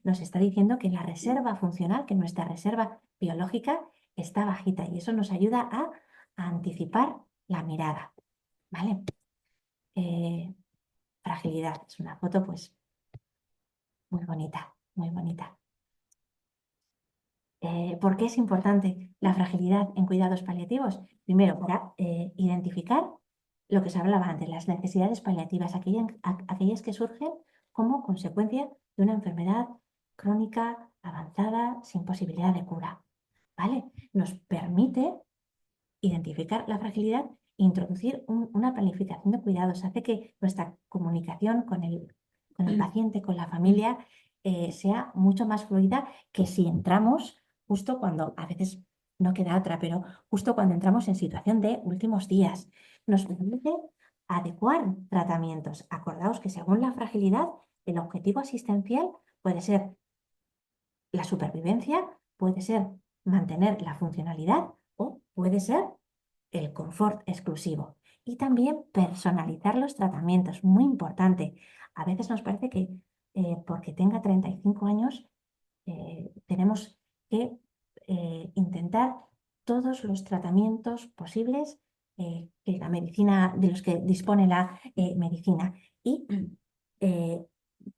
nos está diciendo que la reserva funcional, que nuestra reserva biológica está bajita y eso nos ayuda a anticipar la mirada, ¿vale? Fragilidad, es una foto pues muy bonita, muy bonita. ¿Por qué es importante la fragilidad en cuidados paliativos? Primero, para identificar lo que se hablaba antes, las necesidades paliativas, aquellas que surgen como consecuencia de una enfermedad crónica, avanzada, sin posibilidad de cura, ¿vale? Nos permite identificar la fragilidad e introducir una planificación de cuidados. Hace que nuestra comunicación con el paciente, con la familia, sea mucho más fluida que si entramos justo cuando, a veces no queda otra, pero justo cuando entramos en situación de últimos días. Nos permite adecuar tratamientos. Acordaos que según la fragilidad, el objetivo asistencial puede ser la supervivencia, puede ser mantener la funcionalidad o puede ser el confort exclusivo. Y también personalizar los tratamientos, muy importante. A veces nos parece que porque tenga 35 años tenemos que intentar todos los tratamientos posibles que la medicina, de los que dispone la medicina. Y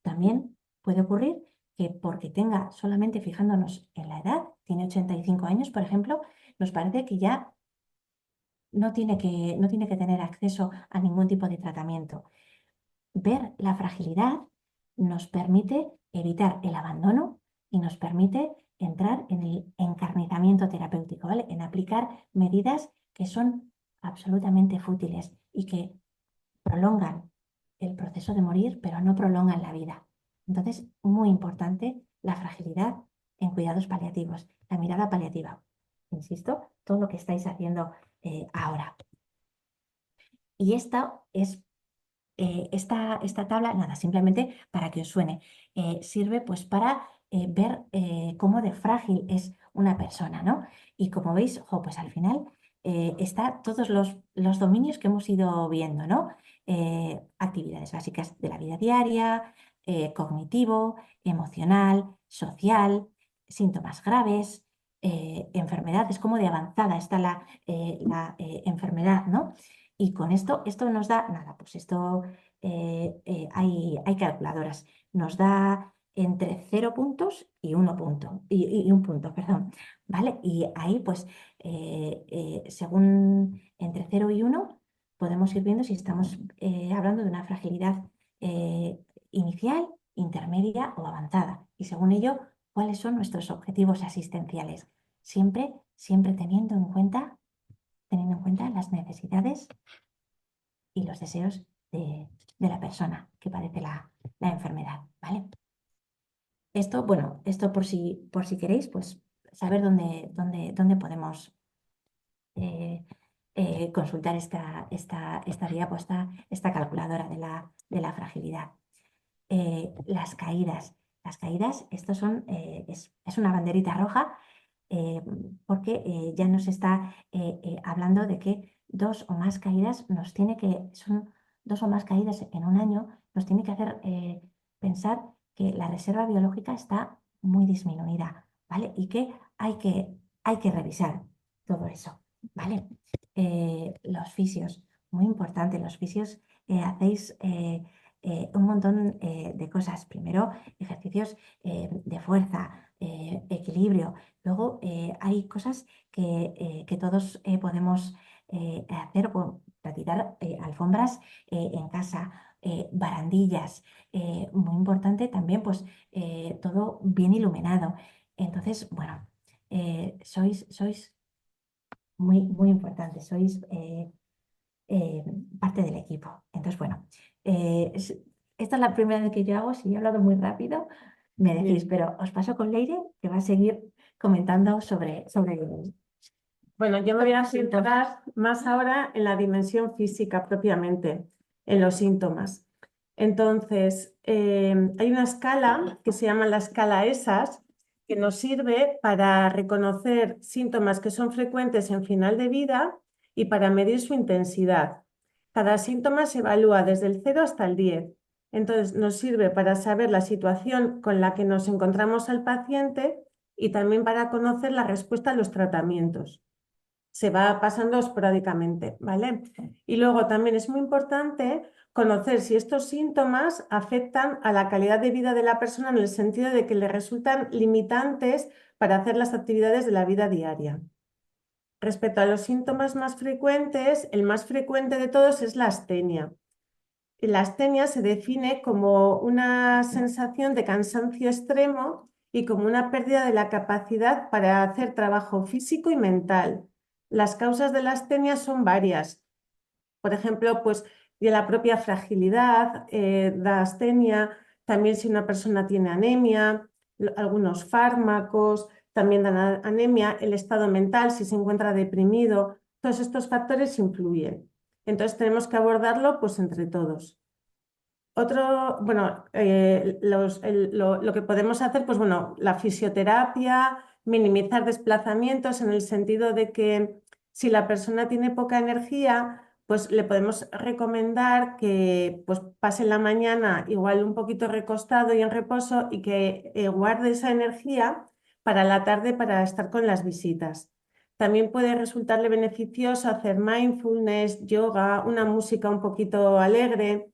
también puede ocurrir que porque tenga, solamente fijándonos en la edad, tiene 85 años, por ejemplo, nos parece que ya no tiene que tener acceso a ningún tipo de tratamiento. Ver la fragilidad nos permite evitar el abandono y nos permite entrar en el encarnizamiento terapéutico, ¿vale? En aplicar medidas que son absolutamente fútiles y que prolongan el proceso de morir, pero no prolongan la vida. Entonces, muy importante la fragilidad en cuidados paliativos, la mirada paliativa. Insisto, todo lo que estáis haciendo ahora. Y esta es esta tabla, nada, simplemente para que os suene, sirve pues para ver cómo de frágil es una persona, ¿no? Y como veis, pues al final está todos los dominios que hemos ido viendo, ¿no? Actividades básicas de la vida diaria, cognitivo, emocional, social, síntomas graves, enfermedades, como de avanzada está la enfermedad, ¿no? Y con esto nos da, nada, pues esto hay calculadoras, nos da entre 0 puntos y 1 punto, y 1 punto, perdón, ¿vale? Y ahí pues según entre 0 y 1 podemos ir viendo si estamos hablando de una fragilidad inicial, intermedia o avanzada. Y según ello, cuáles son nuestros objetivos asistenciales. Siempre teniendo en cuenta las necesidades y los deseos de la persona que padece la enfermedad, ¿vale? Esto, bueno, esto por si queréis, pues saber dónde podemos consultar esta diapositiva, esta calculadora de la fragilidad. Las caídas, estos son, es una banderita roja porque ya nos está hablando de que 2 o más caídas son 2 o más caídas en un año, nos tiene que hacer pensar que la reserva biológica está muy disminuida, ¿vale? Y que hay que revisar todo eso, ¿vale? Los fisios, muy importante, los fisios hacéis un montón de cosas. Primero, ejercicios de fuerza, equilibrio. Luego, hay cosas que todos podemos hacer, practicar alfombras en casa, barandillas. Muy importante también, pues, todo bien iluminado. Entonces, bueno, sois muy importantes, sois parte del equipo. Entonces, bueno, esta es la primera vez que yo hago, si he hablado muy rápido, me decís, Bien. pero os paso con Leire, que va a seguir comentando sobre Bueno, yo me voy a centrar más ahora en la dimensión física propiamente, en los síntomas. Entonces, hay una escala que se llama la escala ESAS, que nos sirve para reconocer síntomas que son frecuentes en final de vida y para medir su intensidad. Cada síntoma se evalúa desde el 0 hasta el 10. Entonces, nos sirve para saber la situación con la que nos encontramos al paciente y también para conocer la respuesta a los tratamientos. Se va pasando esporádicamente, ¿vale? Y luego también es muy importante conocer si estos síntomas afectan a la calidad de vida de la persona en el sentido de que le resultan limitantes para hacer las actividades de la vida diaria. Respecto a los síntomas más frecuentes, el más frecuente de todos es la astenia. La astenia se define como una sensación de cansancio extremo y como una pérdida de la capacidad para hacer trabajo físico y mental. Las causas de la astenia son varias. Por ejemplo, pues de la propia fragilidad, la astenia, también si una persona tiene anemia, algunos fármacos, también dan anemia, el estado mental, si se encuentra deprimido, todos estos factores influyen. Entonces tenemos que abordarlo pues entre todos. Bueno, lo que podemos hacer, pues bueno, la fisioterapia, minimizar desplazamientos en el sentido de que si la persona tiene poca energía, pues le podemos recomendar que pues, pase la mañana igual un poquito recostado y en reposo y que guarde esa energía para la tarde para estar con las visitas. También puede resultarle beneficioso hacer mindfulness, yoga, una música un poquito alegre.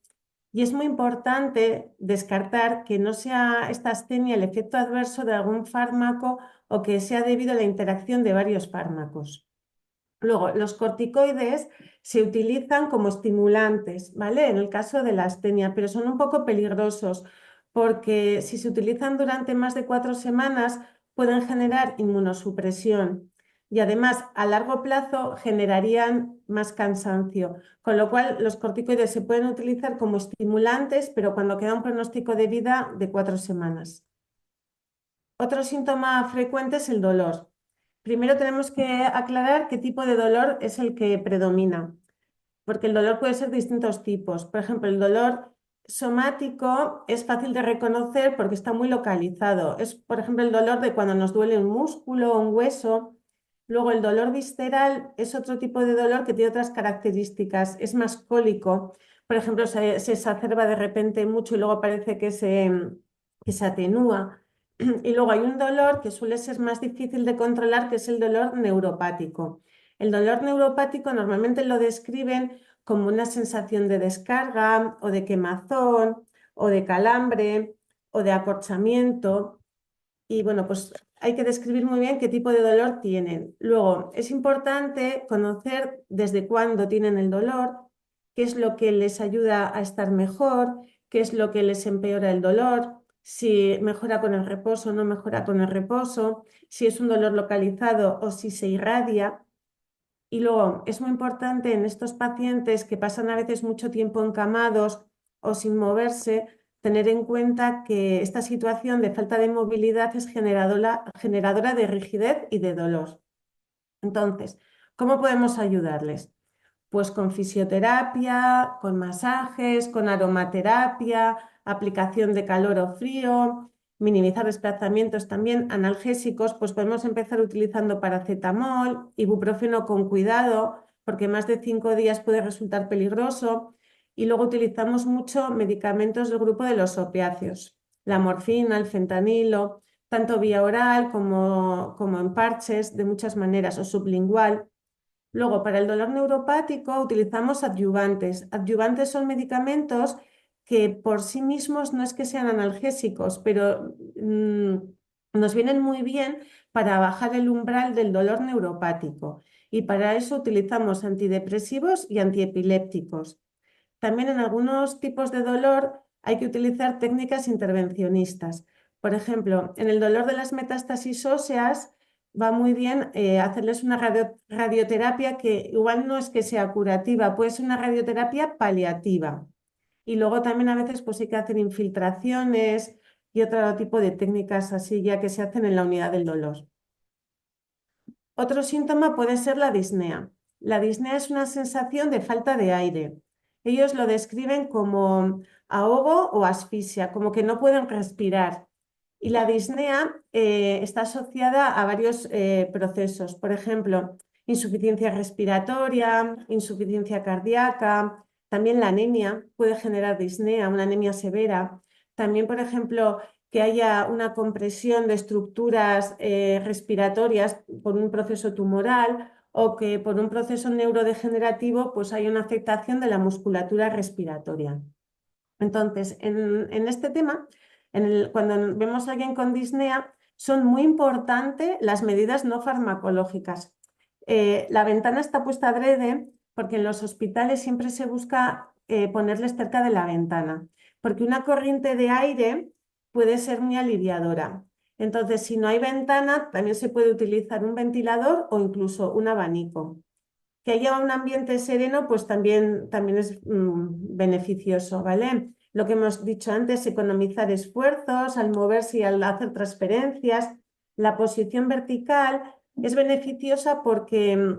Y es muy importante descartar que no sea esta astenia el efecto adverso de algún fármaco o que sea debido a la interacción de varios fármacos. Luego, los corticoides se utilizan como estimulantes, ¿vale? En el caso de la astenia, pero son un poco peligrosos porque si se utilizan durante más de 4 semanas pueden generar inmunosupresión y además a largo plazo generarían más cansancio, con lo cual los corticoides se pueden utilizar como estimulantes, pero cuando queda un pronóstico de vida de 4 semanas. Otro síntoma frecuente es el dolor. Primero tenemos que aclarar qué tipo de dolor es el que predomina, porque el dolor puede ser de distintos tipos. Por ejemplo, el dolor somático es fácil de reconocer porque está muy localizado. Es, por ejemplo, el dolor de cuando nos duele un músculo o un hueso. Luego, el dolor visceral es otro tipo de dolor que tiene otras características. Es más cólico. Por ejemplo, se exacerba de repente mucho y luego parece que se atenúa. Y luego hay un dolor que suele ser más difícil de controlar, que es el dolor neuropático. El dolor neuropático normalmente lo describen como una sensación de descarga o de quemazón o de calambre o de acorchamiento. Y bueno, pues hay que describir muy bien qué tipo de dolor tienen. Luego, es importante conocer desde cuándo tienen el dolor, qué es lo que les ayuda a estar mejor, qué es lo que les empeora el dolor, si mejora con el reposo o no mejora con el reposo, si es un dolor localizado o si se irradia. Y luego es muy importante en estos pacientes que pasan a veces mucho tiempo encamados o sin moverse, tener en cuenta que esta situación de falta de movilidad es generadora de rigidez y de dolor. Entonces, ¿cómo podemos ayudarles? Pues con fisioterapia, con masajes, con aromaterapia, aplicación de calor o frío, minimizar desplazamientos también, analgésicos, pues podemos empezar utilizando paracetamol, ibuprofeno con cuidado, porque más de 5 días puede resultar peligroso. Y luego utilizamos mucho medicamentos del grupo de los opiáceos, la morfina, el fentanilo, tanto vía oral como en parches, de muchas maneras, o sublingual. Luego, para el dolor neuropático utilizamos adyuvantes. Adyuvantes son medicamentos que por sí mismos no es que sean analgésicos, pero nos vienen muy bien para bajar el umbral del dolor neuropático. Y para eso utilizamos antidepresivos y antiepilépticos. También en algunos tipos de dolor hay que utilizar técnicas intervencionistas. Por ejemplo, en el dolor de las metástasis óseas va muy bien hacerles una radioterapia que igual no es que sea curativa, puede ser una radioterapia paliativa. Y luego también a veces pues hay que hacer infiltraciones y otro tipo de técnicas así ya que se hacen en la unidad del dolor. Otro síntoma puede ser la disnea. La disnea es una sensación de falta de aire. Ellos lo describen como ahogo o asfixia, como que no pueden respirar. Y la disnea está asociada a varios procesos, por ejemplo, insuficiencia respiratoria, insuficiencia cardíaca, también la anemia puede generar disnea, una anemia severa. También, por ejemplo, que haya una compresión de estructuras respiratorias por un proceso tumoral o que por un proceso neurodegenerativo pues hay una afectación de la musculatura respiratoria. Entonces, en este tema, cuando vemos a alguien con disnea, son muy importantes las medidas no farmacológicas. La ventana está puesta adrede porque en los hospitales siempre se busca ponerles cerca de la ventana, porque una corriente de aire puede ser muy aliviadora. Entonces, si no hay ventana, también se puede utilizar un ventilador o incluso un abanico. Que haya un ambiente sereno, pues también es beneficioso, ¿vale? Lo que hemos dicho antes, economizar esfuerzos al moverse y al hacer transferencias. La posición vertical es beneficiosa porque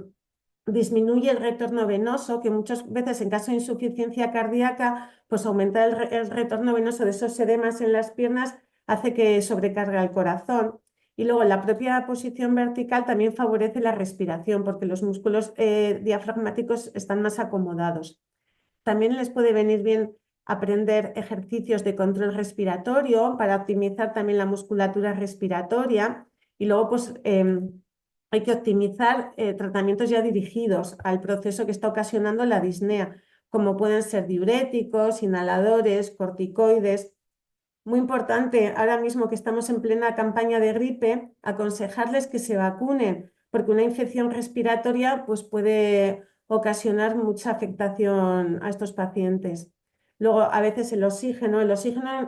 disminuye el retorno venoso, que muchas veces en caso de insuficiencia cardíaca, pues aumenta el retorno venoso de esos edemas en las piernas, hace que sobrecargue el corazón. Y luego la propia posición vertical también favorece la respiración porque los músculos diafragmáticos están más acomodados. También les puede venir bien aprender ejercicios de control respiratorio para optimizar también la musculatura respiratoria. Y luego pues hay que optimizar tratamientos ya dirigidos al proceso que está ocasionando la disnea, como pueden ser diuréticos, inhaladores, corticoides. Muy importante, ahora mismo que estamos en plena campaña de gripe, aconsejarles que se vacunen, porque una infección respiratoria pues, puede ocasionar mucha afectación a estos pacientes. Luego, a veces el oxígeno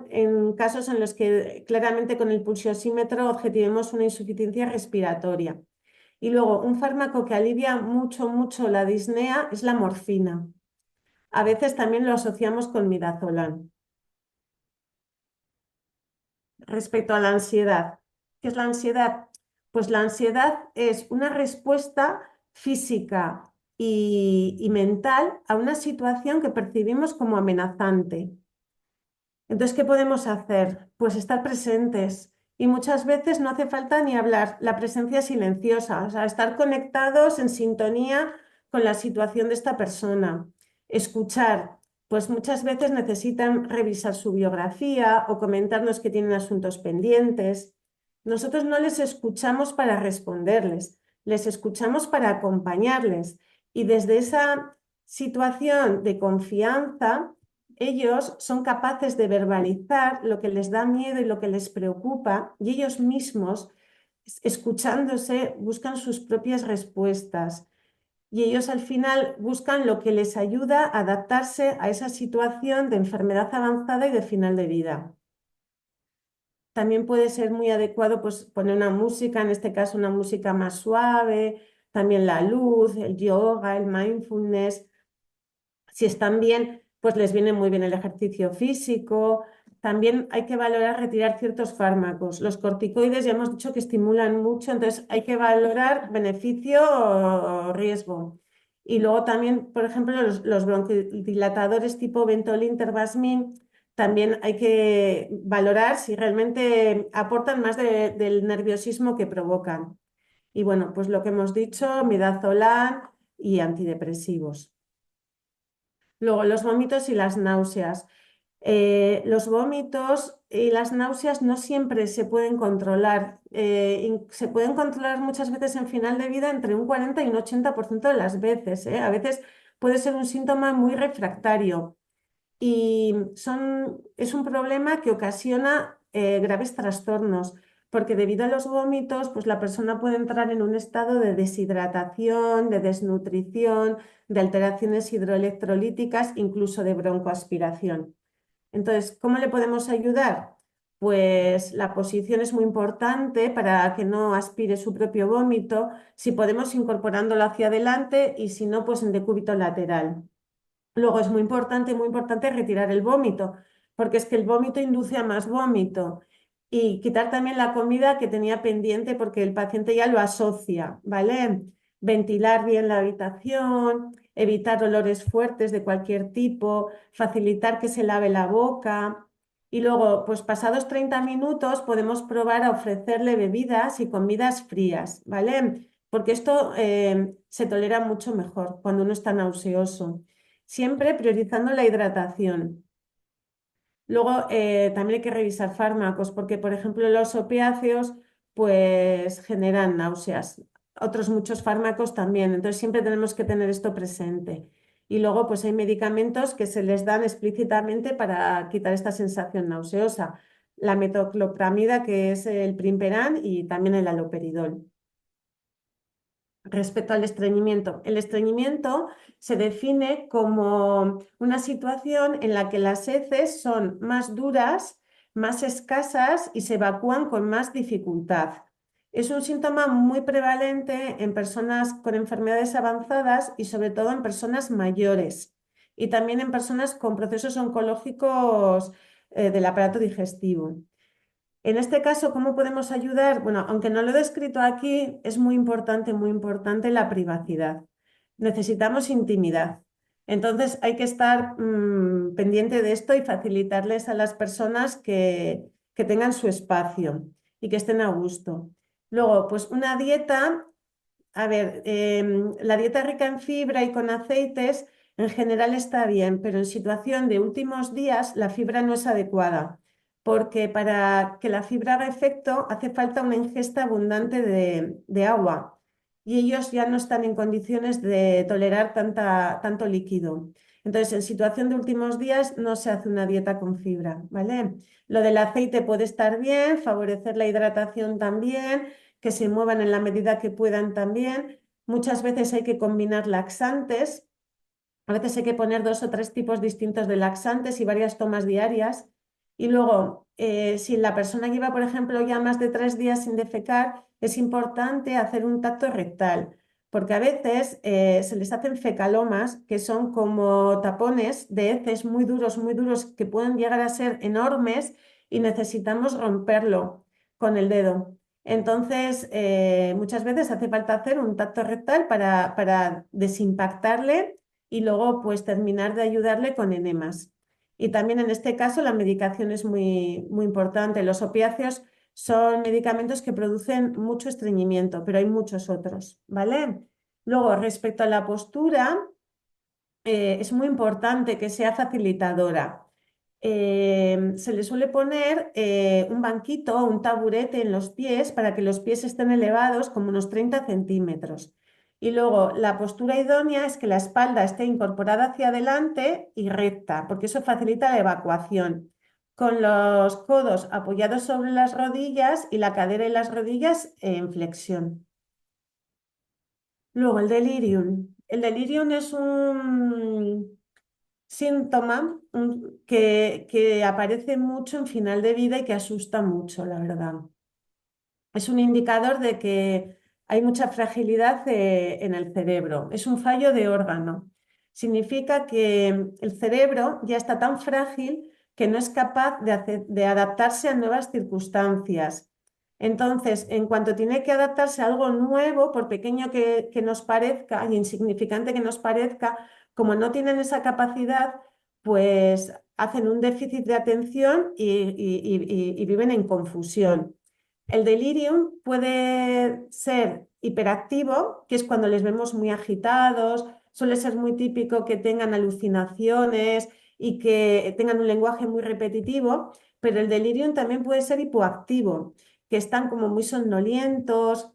en casos en los que claramente con el pulsiosímetro objetivemos una insuficiencia respiratoria. Y luego, un fármaco que alivia mucho, mucho la disnea es la morfina. A veces también lo asociamos con midazolam. Respecto a la ansiedad, ¿qué es la ansiedad? Pues la ansiedad es una respuesta física y mental a una situación que percibimos como amenazante. Entonces, ¿qué podemos hacer? Pues estar presentes. Y muchas veces no hace falta ni hablar, la presencia silenciosa, o sea, estar conectados en sintonía con la situación de esta persona. Escuchar, pues muchas veces necesitan revisar su biografía o comentarnos que tienen asuntos pendientes. Nosotros no les escuchamos para responderles, les escuchamos para acompañarles. Y desde esa situación de confianza, ellos son capaces de verbalizar lo que les da miedo y lo que les preocupa, y ellos mismos, escuchándose, buscan sus propias respuestas. Y ellos al final buscan lo que les ayuda a adaptarse a esa situación de enfermedad avanzada y de final de vida. También puede ser muy adecuado pues, poner una música, en este caso una música más suave, también la luz, el yoga, el mindfulness. Si están bien, pues les viene muy bien el ejercicio físico. También hay que valorar retirar ciertos fármacos. Los corticoides ya hemos dicho que estimulan mucho, entonces hay que valorar beneficio o riesgo. Y luego también, por ejemplo, los broncodilatadores tipo Ventolin, Terbasmin, también hay que valorar si realmente aportan más del nerviosismo que provocan. Y bueno, pues lo que hemos dicho, midazolam y antidepresivos. Luego, los vómitos y las náuseas. Los vómitos y las náuseas no siempre se pueden controlar. Se pueden controlar muchas veces en final de vida entre un 40 y un 80% de las veces. A veces puede ser un síntoma muy refractario y es un problema que ocasiona graves trastornos, porque debido a los vómitos, pues la persona puede entrar en un estado de deshidratación, de desnutrición, de alteraciones hidroelectrolíticas, incluso de broncoaspiración. Entonces, ¿cómo le podemos ayudar? Pues la posición es muy importante para que no aspire su propio vómito, si podemos incorporándolo hacia adelante y si no, pues en decúbito lateral. Luego es muy importante retirar el vómito, porque es que el vómito induce a más vómito. Y quitar también la comida que tenía pendiente porque el paciente ya lo asocia, ¿vale? Ventilar bien la habitación, evitar olores fuertes de cualquier tipo, facilitar que se lave la boca. Y luego, pues pasados 30 minutos podemos probar a ofrecerle bebidas y comidas frías, ¿vale? Porque esto se tolera mucho mejor cuando uno está nauseoso. Siempre priorizando la hidratación. Luego, también hay que revisar fármacos, porque, por ejemplo, los opiáceos pues generan náuseas. Otros muchos fármacos también. Entonces, siempre tenemos que tener esto presente. Y luego, pues hay medicamentos que se les dan explícitamente para quitar esta sensación nauseosa. La metoclopramida, que es el Primperan, y también el haloperidol. Respecto al estreñimiento, el estreñimiento se define como una situación en la que las heces son más duras, más escasas y se evacúan con más dificultad. Es un síntoma muy prevalente en personas con enfermedades avanzadas y sobre todo en personas mayores y también en personas con procesos oncológicos del aparato digestivo. En este caso, ¿cómo podemos ayudar? Bueno, aunque no lo he descrito aquí, es muy importante la privacidad. Necesitamos intimidad. Entonces hay que estar pendiente de esto y facilitarles a las personas que tengan su espacio y que estén a gusto. Luego, pues una dieta, a ver, la dieta rica en fibra y con aceites en general está bien, pero en situación de últimos días la fibra no es adecuada porque para que la fibra haga efecto hace falta una ingesta abundante de agua y ellos ya no están en condiciones de tolerar tanto líquido. Entonces, en situación de últimos días no se hace una dieta con fibra, ¿vale? Lo del aceite puede estar bien, favorecer la hidratación también, que se muevan en la medida que puedan también. Muchas veces hay que combinar laxantes, a veces hay que poner 2 o 3 tipos distintos de laxantes y varias tomas diarias. Y luego, si la persona lleva, por ejemplo, ya más de 3 días sin defecar, es importante hacer un tacto rectal, porque a veces se les hacen fecalomas, que son como tapones de heces muy duros, que pueden llegar a ser enormes y necesitamos romperlo con el dedo. Entonces, muchas veces hace falta hacer un tacto rectal para desimpactarle y luego pues terminar de ayudarle con enemas. Y también en este caso la medicación es muy importante. Los opiáceos son medicamentos que producen mucho estreñimiento, pero hay muchos otros, ¿vale? Luego, respecto a la postura, es muy importante que sea facilitadora. Se le suele poner un banquito o un taburete en los pies para que los pies estén elevados como unos 30 centímetros. Y luego la postura idónea es que la espalda esté incorporada hacia adelante y recta, porque eso facilita la evacuación. Con los codos apoyados sobre las rodillas y la cadera y las rodillas en flexión. Luego el delirium. El delirium es un síntoma que aparece mucho en final de vida y que asusta mucho, la verdad. Es un indicador de que hay mucha fragilidad en el cerebro. Es un fallo de órgano. Significa que el cerebro ya está tan frágil que no es capaz de adaptarse a nuevas circunstancias. Entonces, en cuanto tiene que adaptarse a algo nuevo, por pequeño que nos parezca y insignificante que nos parezca, como no tienen esa capacidad, pues hacen un déficit de atención y viven en confusión. El delirium puede ser hiperactivo, que es cuando les vemos muy agitados, suele ser muy típico que tengan alucinaciones y que tengan un lenguaje muy repetitivo, pero el delirium también puede ser hipoactivo, que están como muy somnolientos,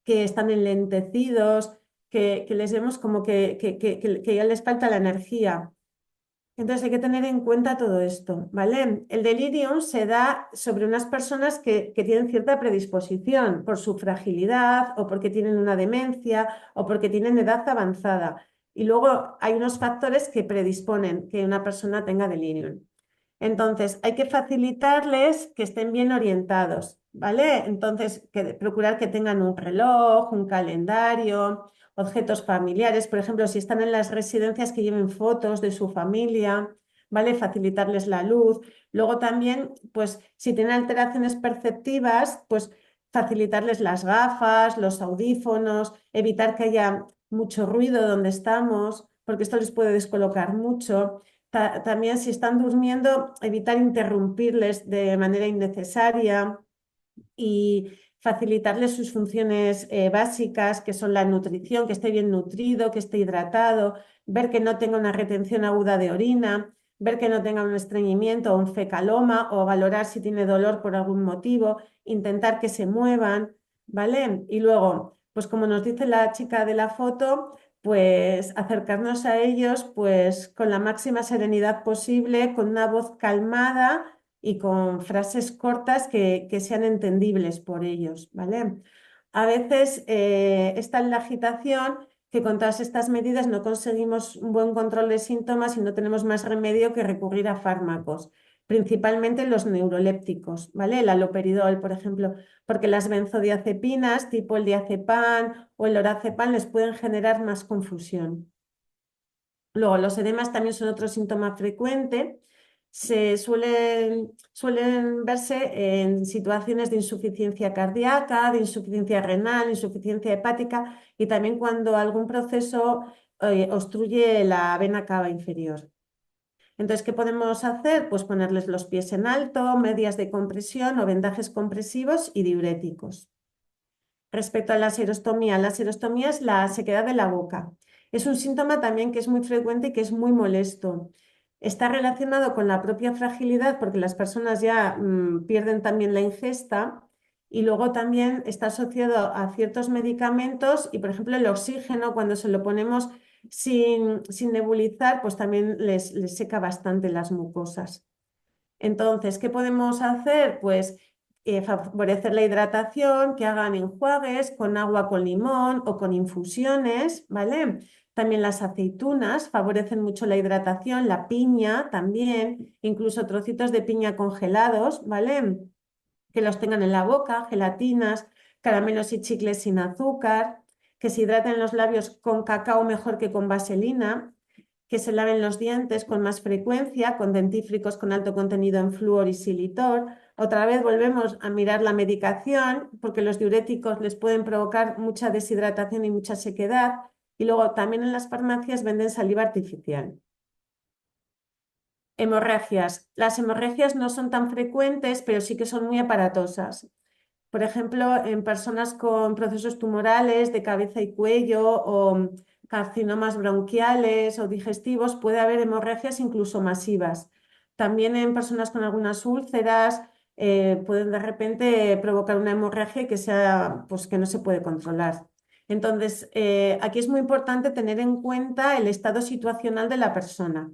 que están enlentecidos, que les vemos como que ya les falta la energía. Entonces hay que tener en cuenta todo esto, ¿vale? El delirium se da sobre unas personas que tienen cierta predisposición por su fragilidad o porque tienen una demencia o porque tienen edad avanzada. Y luego hay unos factores que predisponen que una persona tenga delirium. Entonces hay que facilitarles que estén bien orientados, ¿vale? Entonces procurar que tengan un reloj, un calendario, objetos familiares, por ejemplo, si están en las residencias que lleven fotos de su familia, ¿vale? Facilitarles la luz. Luego también, pues si tienen alteraciones perceptivas, pues facilitarles las gafas, los audífonos, evitar que haya mucho ruido donde estamos, porque esto les puede descolocar mucho. También si están durmiendo, evitar interrumpirles de manera innecesaria y facilitarles sus funciones básicas, que son la nutrición, que esté bien nutrido, que esté hidratado, ver que no tenga una retención aguda de orina, ver que no tenga un estreñimiento o un fecaloma, o valorar si tiene dolor por algún motivo, intentar que se muevan, ¿vale? Y luego, pues como nos dice la chica de la foto, pues acercarnos a ellos pues con la máxima serenidad posible, con una voz calmada y con frases cortas que sean entendibles por ellos, ¿vale? A veces está en la agitación que con todas estas medidas no conseguimos un buen control de síntomas y no tenemos más remedio que recurrir a fármacos, principalmente los neurolépticos, ¿vale? El haloperidol, por ejemplo, porque las benzodiazepinas, tipo el diazepam o el lorazepam, les pueden generar más confusión. Luego, los edemas también son otro síntoma frecuente. Suelen verse en situaciones de insuficiencia cardíaca, de insuficiencia renal, insuficiencia hepática y también cuando algún proceso obstruye la vena cava inferior. Entonces, ¿qué podemos hacer? Pues ponerles los pies en alto, medias de compresión o vendajes compresivos y diuréticos. Respecto a la serostomía es la sequedad de la boca. Es un síntoma también que es muy frecuente y que es muy molesto. Está relacionado con la propia fragilidad porque las personas ya pierden también la ingesta y luego también está asociado a ciertos medicamentos y, por ejemplo, el oxígeno, cuando se lo ponemos sin nebulizar, pues también les seca bastante las mucosas. Entonces, ¿qué podemos hacer? Pues favorecer la hidratación, que hagan enjuagues con agua con limón o con infusiones, ¿vale? También las aceitunas favorecen mucho la hidratación, la piña también, incluso trocitos de piña congelados, ¿vale? Que los tengan en la boca, gelatinas, caramelos y chicles sin azúcar, que se hidraten los labios con cacao mejor que con vaselina, que se laven los dientes con más frecuencia, con dentífricos con alto contenido en flúor y xilitol. Otra vez volvemos a mirar la medicación, porque los diuréticos les pueden provocar mucha deshidratación y mucha sequedad. Y luego también en las farmacias venden saliva artificial. Hemorragias. Las hemorragias no son tan frecuentes, pero sí que son muy aparatosas. Por ejemplo, en personas con procesos tumorales de cabeza y cuello o carcinomas bronquiales o digestivos puede haber hemorragias incluso masivas. También en personas con algunas úlceras pueden de repente provocar una hemorragia que sea, pues, que no se puede controlar. Entonces, aquí es muy importante tener en cuenta el estado situacional de la persona.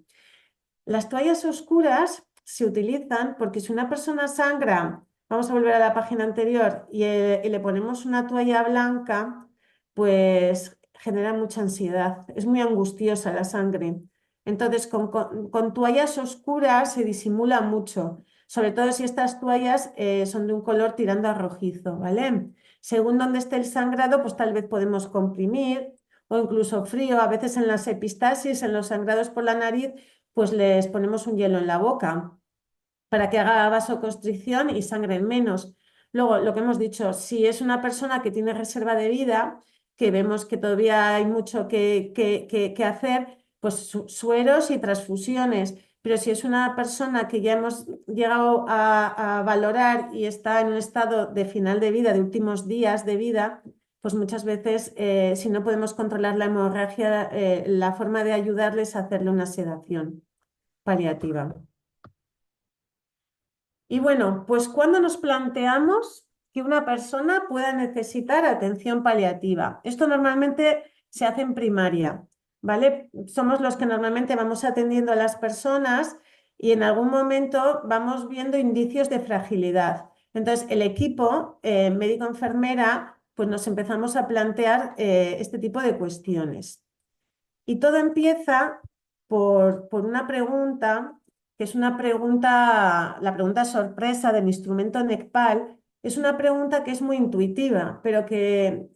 Las toallas oscuras se utilizan porque si una persona sangra, vamos a volver a la página anterior, y le ponemos una toalla blanca, pues genera mucha ansiedad. Es muy angustiosa la sangre. Entonces, con toallas oscuras se disimula mucho, sobre todo si estas toallas son de un color tirando a rojizo, ¿vale? Según donde esté el sangrado, pues tal vez podemos comprimir o incluso frío. A veces en las epistasis, en los sangrados por la nariz, pues les ponemos un hielo en la boca para que haga vasoconstricción y sangren menos. Luego, lo que hemos dicho, si es una persona que tiene reserva de vida, que vemos que todavía hay mucho que hacer, pues sueros y transfusiones. Pero si es una persona que ya hemos llegado a valorar y está en un estado de final de vida, de últimos días de vida, pues muchas veces, si no podemos controlar la hemorragia, la forma de ayudarles es hacerle una sedación paliativa. Y bueno, pues cuando nos planteamos que una persona pueda necesitar atención paliativa, esto normalmente se hace en primaria, ¿vale? Somos los que normalmente vamos atendiendo a las personas y en algún momento vamos viendo indicios de fragilidad. Entonces, el equipo médico-enfermera, pues nos empezamos a plantear este tipo de cuestiones. Y todo empieza por una pregunta, que es una pregunta, la pregunta sorpresa del instrumento NECPAL, es una pregunta que es muy intuitiva, pero que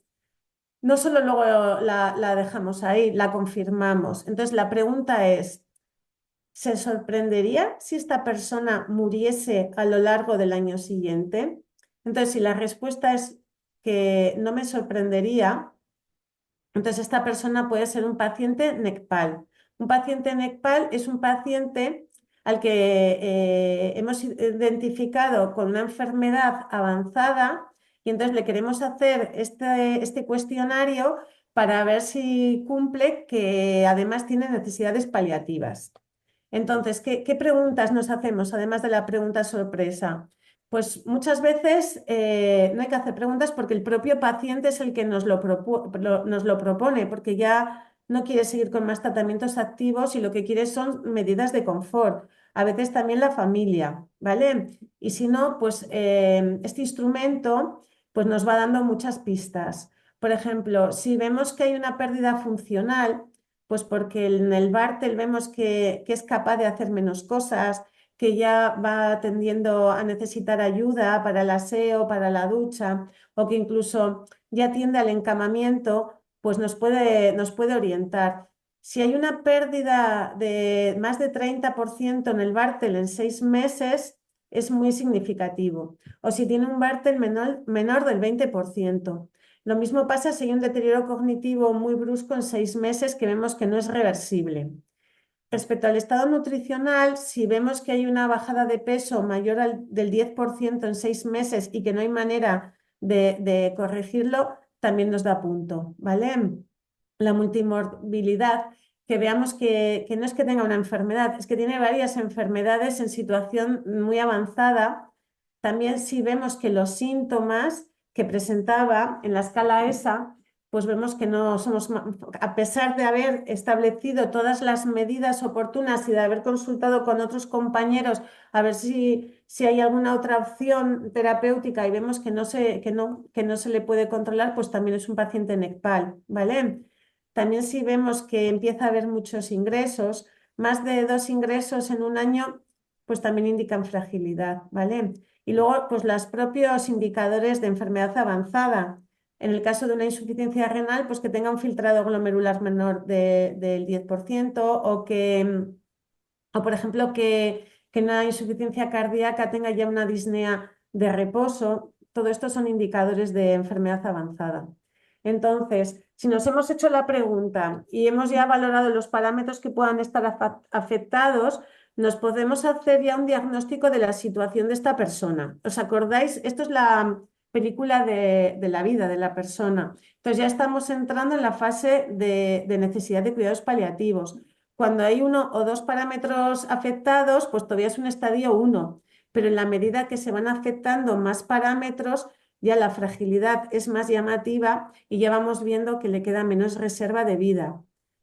no solo luego la dejamos ahí, la confirmamos. Entonces la pregunta es, ¿se sorprendería si esta persona muriese a lo largo del año siguiente? Entonces, si la respuesta es que no me sorprendería, entonces esta persona puede ser un paciente NECPAL. Un paciente NECPAL es un paciente al que hemos identificado con una enfermedad avanzada y entonces le queremos hacer este cuestionario para ver si cumple, que además tiene necesidades paliativas. Entonces, ¿qué preguntas nos hacemos además de la pregunta sorpresa? Pues muchas veces no hay que hacer preguntas porque el propio paciente es el que nos lo propone, porque ya no quiere seguir con más tratamientos activos y lo que quiere son medidas de confort. A veces también la familia, ¿vale? Y si no, pues este instrumento pues nos va dando muchas pistas. Por ejemplo, si vemos que hay una pérdida funcional, pues porque en el Bartel vemos que es capaz de hacer menos cosas, que ya va tendiendo a necesitar ayuda para el aseo, para la ducha, o que incluso ya tiende al encamamiento, pues nos puede orientar. Si hay una pérdida de más de 30% en el Bartel en 6 meses, es muy significativo. O si tiene un Bartel menor del 20%. Lo mismo pasa si hay un deterioro cognitivo muy brusco en 6 meses que vemos que no es reversible. Respecto al estado nutricional, si vemos que hay una bajada de peso mayor del 10% en 6 meses y que no hay manera de corregirlo, también nos da punto, ¿vale? La multimorbilidad, que veamos que no es que tenga una enfermedad, es que tiene varias enfermedades en situación muy avanzada. También si vemos que los síntomas que presentaba en la escala ESA, pues vemos que no somos, a pesar de haber establecido todas las medidas oportunas y de haber consultado con otros compañeros a ver si hay alguna otra opción terapéutica y vemos que no se le puede controlar, pues también es un paciente NECPAL, ¿vale? También si vemos que empieza a haber muchos ingresos, más de 2 ingresos en un año, pues también indican fragilidad, ¿vale? Y luego, pues los propios indicadores de enfermedad avanzada. En el caso de una insuficiencia renal, pues que tenga un filtrado glomerular menor del 10% o por ejemplo, que una insuficiencia cardíaca tenga ya una disnea de reposo. Todo esto son indicadores de enfermedad avanzada. Entonces, si nos hemos hecho la pregunta y hemos ya valorado los parámetros que puedan estar afectados, nos podemos hacer ya un diagnóstico de la situación de esta persona. ¿Os acordáis? Esto es la película de la vida de la persona. Entonces ya estamos entrando en la fase de necesidad de cuidados paliativos. Cuando hay 1 o 2 parámetros afectados, pues todavía es un estadio 1, pero en la medida que se van afectando más parámetros, ya la fragilidad es más llamativa y ya vamos viendo que le queda menos reserva de vida.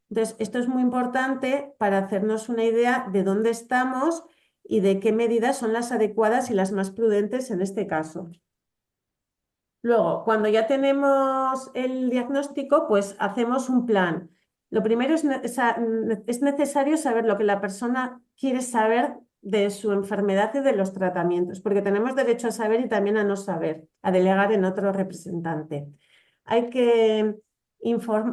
Entonces, esto es muy importante para hacernos una idea de dónde estamos y de qué medidas son las adecuadas y las más prudentes en este caso. Luego, cuando ya tenemos el diagnóstico, pues hacemos un plan. Lo primero es necesario saber lo que la persona quiere saber de su enfermedad y de los tratamientos, porque tenemos derecho a saber y también a no saber, a delegar en otro representante. Hay que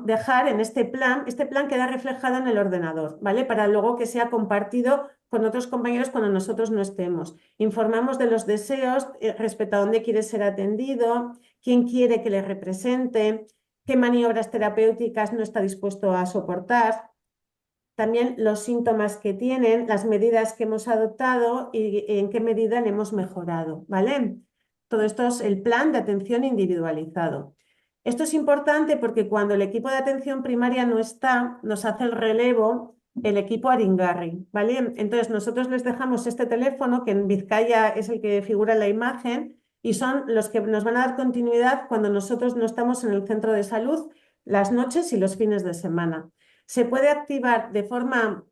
dejar en este plan queda reflejado en el ordenador, ¿vale? Para luego que sea compartido con otros compañeros cuando nosotros no estemos. Informamos de los deseos respecto a dónde quiere ser atendido, quién quiere que le represente, qué maniobras terapéuticas no está dispuesto a soportar, también los síntomas que tienen, las medidas que hemos adoptado y en qué medida le hemos mejorado, ¿vale? Todo esto es el plan de atención individualizado. Esto es importante porque cuando el equipo de atención primaria no está, nos hace el relevo el equipo Aringarri, ¿vale? Entonces nosotros les dejamos este teléfono, que en Vizcaya es el que figura en la imagen, y son los que nos van a dar continuidad cuando nosotros no estamos en el centro de salud, las noches y los fines de semana. Se puede activar de forma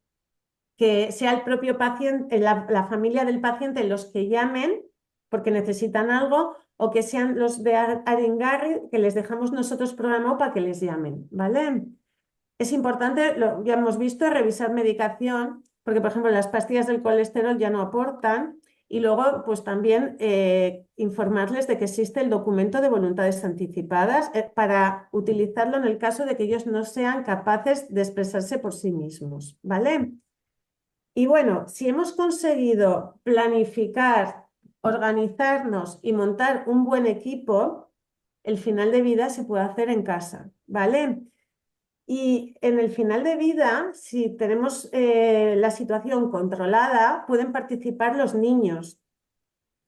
que sea el propio paciente, la familia del paciente los que llamen porque necesitan algo, o que sean los de Aringarri que les dejamos nosotros programado para que les llamen, ¿vale? Es importante, ya hemos visto, revisar medicación, porque por ejemplo las pastillas del colesterol ya no aportan, y luego pues también informarles de que existe el documento de voluntades anticipadas para utilizarlo en el caso de que ellos no sean capaces de expresarse por sí mismos, ¿vale? Y bueno, si hemos conseguido planificar, organizarnos y montar un buen equipo, el final de vida se puede hacer en casa, ¿vale? Y en el final de vida, si tenemos la situación controlada, pueden participar los niños.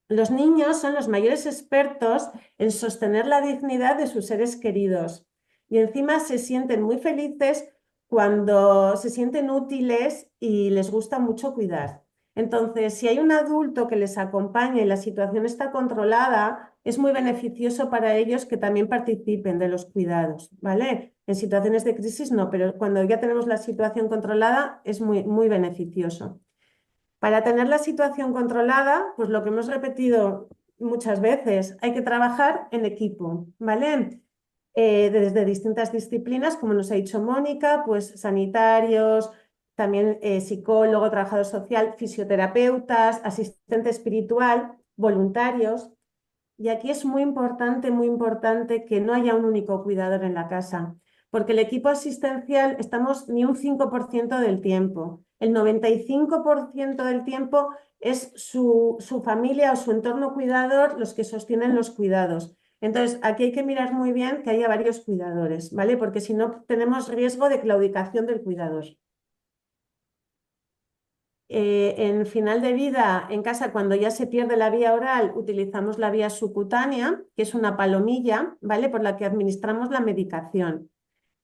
Los niños son los mayores expertos en sostener la dignidad de sus seres queridos y encima se sienten muy felices cuando se sienten útiles y les gusta mucho cuidar. Entonces, si hay un adulto que les acompaña y la situación está controlada, es muy beneficioso para ellos que también participen de los cuidados, ¿vale? En situaciones de crisis no, pero cuando ya tenemos la situación controlada es muy beneficioso. Para tener la situación controlada, pues lo que hemos repetido muchas veces, hay que trabajar en equipo, ¿vale? Desde distintas disciplinas, como nos ha dicho Mónica, pues sanitarios, también psicólogo, trabajador social, fisioterapeutas, asistente espiritual, voluntarios. Y aquí es muy importante que no haya un único cuidador en la casa, porque el equipo asistencial estamos ni un 5% del tiempo. El 95% del tiempo es su familia o su entorno cuidador los que sostienen los cuidados. Entonces, aquí hay que mirar muy bien que haya varios cuidadores, ¿vale? Porque si no, tenemos riesgo de claudicación del cuidador. En final de vida, en casa, cuando ya se pierde la vía oral, utilizamos la vía subcutánea, que es una palomilla, ¿vale? Por la que administramos la medicación.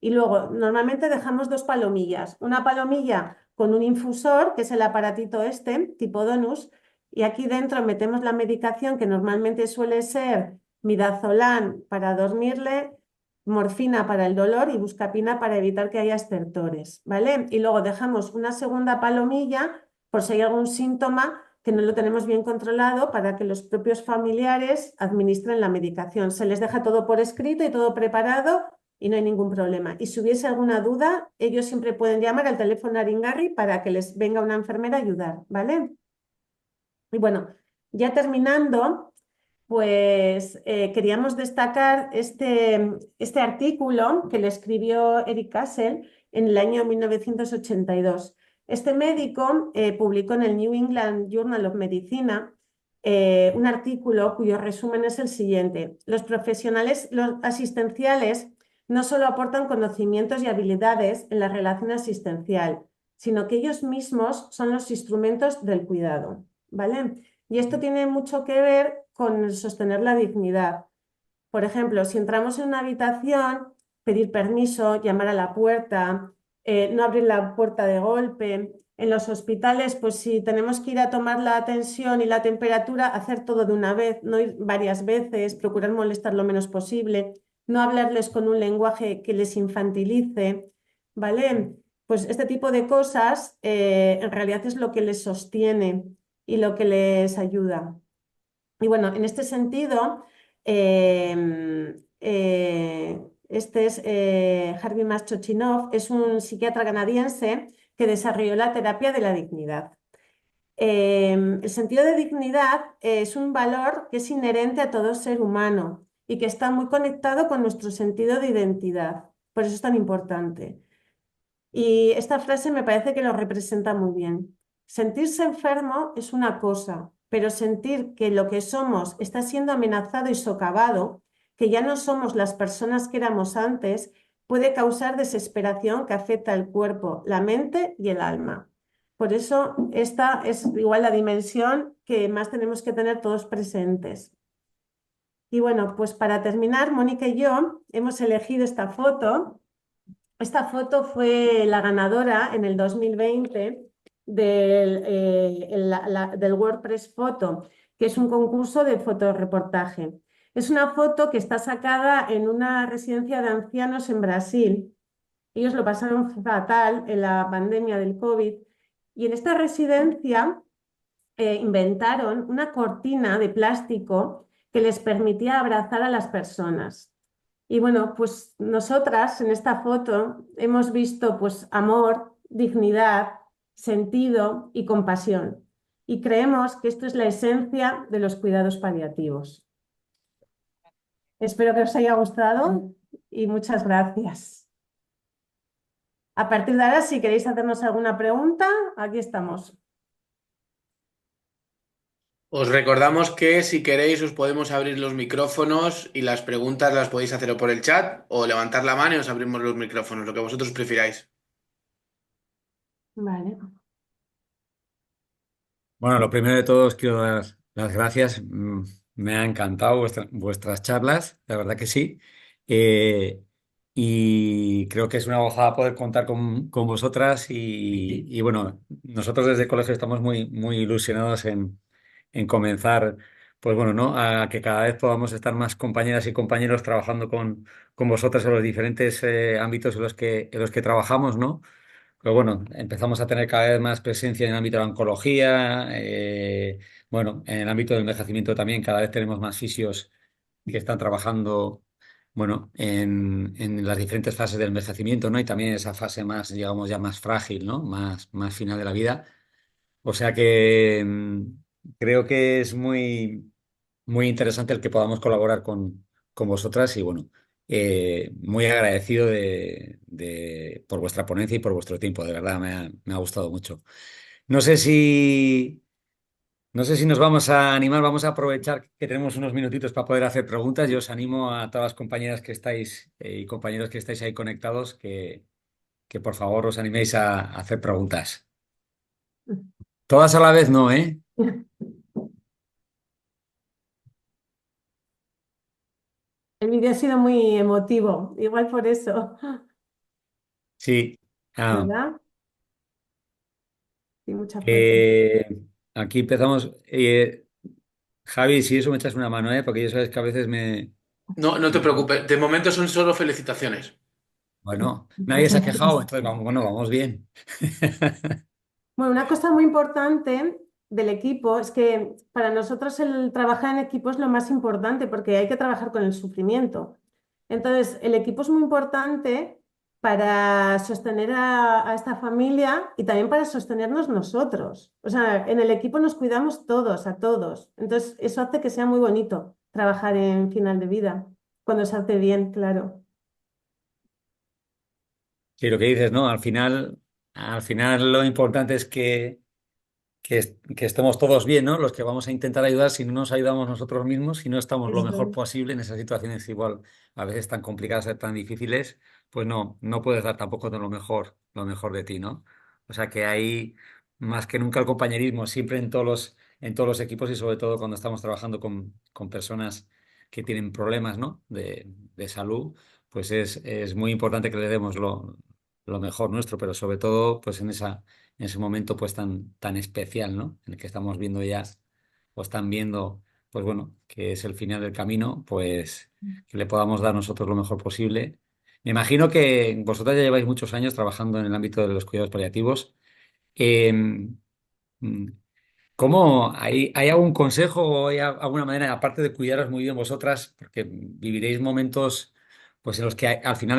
Y luego, normalmente dejamos 2 palomillas. Una palomilla con un infusor, que es el aparatito este, tipo donus, y aquí dentro metemos la medicación, que normalmente suele ser midazolam para dormirle, morfina para el dolor y buscapina para evitar que haya estertores, ¿vale? Y luego dejamos una segunda palomilla por si hay algún síntoma que no lo tenemos bien controlado para que los propios familiares administren la medicación. Se les deja todo por escrito y todo preparado y no hay ningún problema. Y si hubiese alguna duda, ellos siempre pueden llamar al teléfono Aringarri para que les venga una enfermera a ayudar, ¿vale? Y bueno, ya terminando, pues queríamos destacar este artículo que le escribió Eric Kassel en el año 1982. Este médico publicó en el New England Journal of Medicine un artículo cuyo resumen es el siguiente. Los profesionales asistenciales no solo aportan conocimientos y habilidades en la relación asistencial, sino que ellos mismos son los instrumentos del cuidado, ¿vale? Y esto tiene mucho que ver con el sostener la dignidad. Por ejemplo, si entramos en una habitación, pedir permiso, llamar a la puerta, no abrir la puerta de golpe. En los hospitales, pues si tenemos que ir a tomar la tensión y la temperatura, hacer todo de una vez, no ir varias veces, procurar molestar lo menos posible, no hablarles con un lenguaje que les infantilice, ¿vale? Pues este tipo de cosas en realidad es lo que les sostiene y lo que les ayuda. Y bueno, en este sentido, este es Harvey Maschochinov, es un psiquiatra canadiense que desarrolló la terapia de la dignidad. El sentido de dignidad es un valor que es inherente a todo ser humano y que está muy conectado con nuestro sentido de identidad. Por eso es tan importante. Y esta frase me parece que lo representa muy bien. Sentirse enfermo es una cosa, pero sentir que lo que somos está siendo amenazado y socavado, que ya no somos las personas que éramos antes, puede causar desesperación que afecta al cuerpo, la mente y el alma. Por eso esta es igual la dimensión que más tenemos que tener todos presentes. Y bueno, pues para terminar, Mónica y yo hemos elegido esta foto. Esta foto fue la ganadora en el 2020 del WordPress Photo, que es un concurso de fotoreportaje. Es una foto que está sacada en una residencia de ancianos en Brasil. Ellos lo pasaron fatal en la pandemia del COVID. Y en esta residencia inventaron una cortina de plástico que les permitía abrazar a las personas. Y bueno, pues nosotras en esta foto hemos visto pues amor, dignidad, sentido y compasión. Y creemos que esto es la esencia de los cuidados paliativos. Espero que os haya gustado y muchas gracias. A partir de ahora, si queréis hacernos alguna pregunta, aquí estamos. Os recordamos que si queréis os podemos abrir los micrófonos y las preguntas las podéis hacer o por el chat o levantar la mano y os abrimos los micrófonos, lo que vosotros prefiráis. Vale. Bueno, lo primero de todo os quiero dar las gracias. Me ha encantado vuestras charlas, la verdad que sí. Eh, y creo que es una gozada poder contar con vosotras y bueno, nosotros desde el colegio estamos muy ilusionados en comenzar, pues bueno, ¿no? A que cada vez podamos estar más compañeras y compañeros trabajando con vosotras en los diferentes ámbitos en los que trabajamos, ¿no? Pero bueno, empezamos a tener cada vez más presencia en el ámbito de la oncología, bueno, en el ámbito del envejecimiento también cada vez tenemos más fisios que están trabajando, bueno, en las diferentes fases del envejecimiento, ¿no? Y también esa fase más, digamos, ya más frágil, ¿no? Más final de la vida. O sea que creo que es muy interesante el que podamos colaborar con vosotras y bueno, muy agradecido por vuestra ponencia y por vuestro tiempo, de verdad, me ha gustado mucho. No sé si, no sé si nos vamos a animar, vamos a aprovechar que tenemos unos minutitos para poder hacer preguntas. Yo os animo a todas las compañeras que estáis y compañeros que estáis ahí conectados que por favor os animéis a hacer preguntas. Todas a la vez no, ¿eh? El vídeo ha sido muy emotivo, igual por eso, Sí. Ah, ¿verdad? Y mucha fuerza. eh, aquí empezamos. Javi, si eso me echas una mano, ¿eh? Porque ya sabes que a veces me... No, no te preocupes, de momento son solo felicitaciones. Bueno, nadie se ha quejado, entonces vamos, bueno, vamos bien. Bueno, una cosa muy importante del equipo es que para nosotros el trabajar en equipo es lo más importante porque hay que trabajar con el sufrimiento. Entonces, el equipo es muy importante para sostener a esta familia y también para sostenernos nosotros. O sea, en el equipo nos cuidamos todos, a todos. Entonces, eso hace que sea muy bonito trabajar en final de vida, cuando se hace bien, claro. Sí, lo que dices, ¿no? Al final lo importante es que estemos todos bien, ¿no? Los que vamos a intentar ayudar, si no nos ayudamos nosotros mismos, si no estamos lo Eso mejor es. posible en esas situaciones igual, a veces tan complicadas, tan difíciles, pues no puedes dar tampoco de lo mejor de ti, ¿no? O sea que hay más que nunca el compañerismo, siempre en todos los equipos y sobre todo cuando estamos trabajando con personas que tienen problemas, ¿no? De salud, pues es muy importante que le demos lo mejor nuestro, pero sobre todo, pues en ese momento pues tan especial, ¿no? En el que estamos viendo ya, o están viendo, pues bueno, que es el final del camino, pues que le podamos dar nosotros lo mejor posible. Me imagino que vosotros ya lleváis muchos años trabajando en el ámbito de los cuidados paliativos. Eh, mm, ¿Cómo hay algún consejo o hay alguna manera, aparte de cuidaros muy bien vosotras, porque viviréis momentos pues en los que al final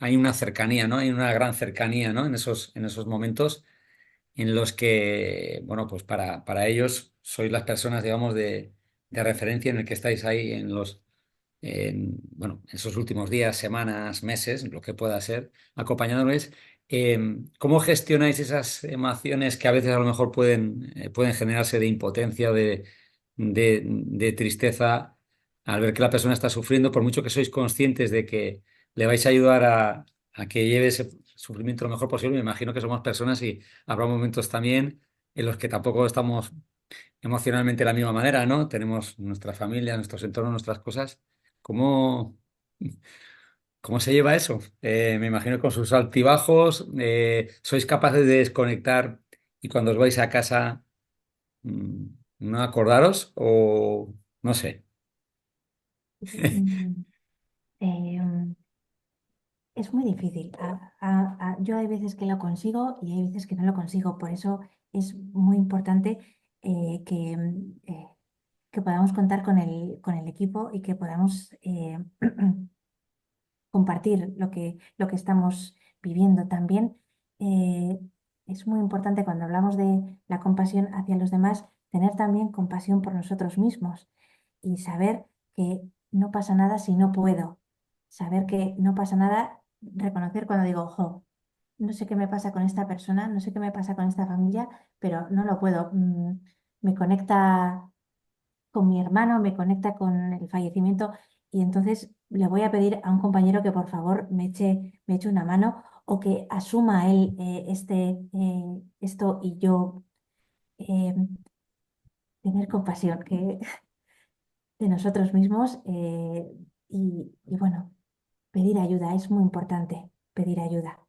hay una cercanía, ¿no? Hay una gran cercanía, ¿no? En esos momentos en los que, bueno, pues para ellos sois las personas, digamos, de referencia en el que estáis ahí bueno, en esos últimos días, semanas, meses, lo que pueda ser, acompañándoles. ¿Cómo gestionáis esas emociones que a veces a lo mejor pueden generarse de impotencia, de tristeza, al ver que la persona está sufriendo, por mucho que sois conscientes de que le vais a ayudar a que lleve ese sufrimiento lo mejor posible? Me imagino que somos personas y habrá momentos también en los que tampoco estamos emocionalmente de la misma manera, ¿no? Tenemos nuestra familia, nuestros entornos, nuestras cosas. ¿Cómo, cómo se lleva eso? Me imagino con sus altibajos, ¿sois capaces de desconectar y cuando os vais a casa mm, no acordaros o no sé? Mm, em, Es muy difícil. Yo hay veces que lo consigo y hay veces que no lo consigo. Por eso es muy importante que podamos contar con el equipo y que podamos compartir lo que estamos viviendo. También eh, es muy importante cuando hablamos de la compasión hacia los demás, tener también compasión por nosotros mismos y saber que no pasa nada si no puedo. Saber que no pasa nada, reconocer cuando digo, jo, no sé qué me pasa con esta persona, no sé qué me pasa con esta familia, pero no lo puedo. Me conecta. con mi hermano, me conecta con el fallecimiento y entonces le voy a pedir a un compañero que por favor me eche una mano o que asuma él esto y yo eh, tener compasión de nosotros mismos y bueno, pedir ayuda es muy importante, pedir ayuda.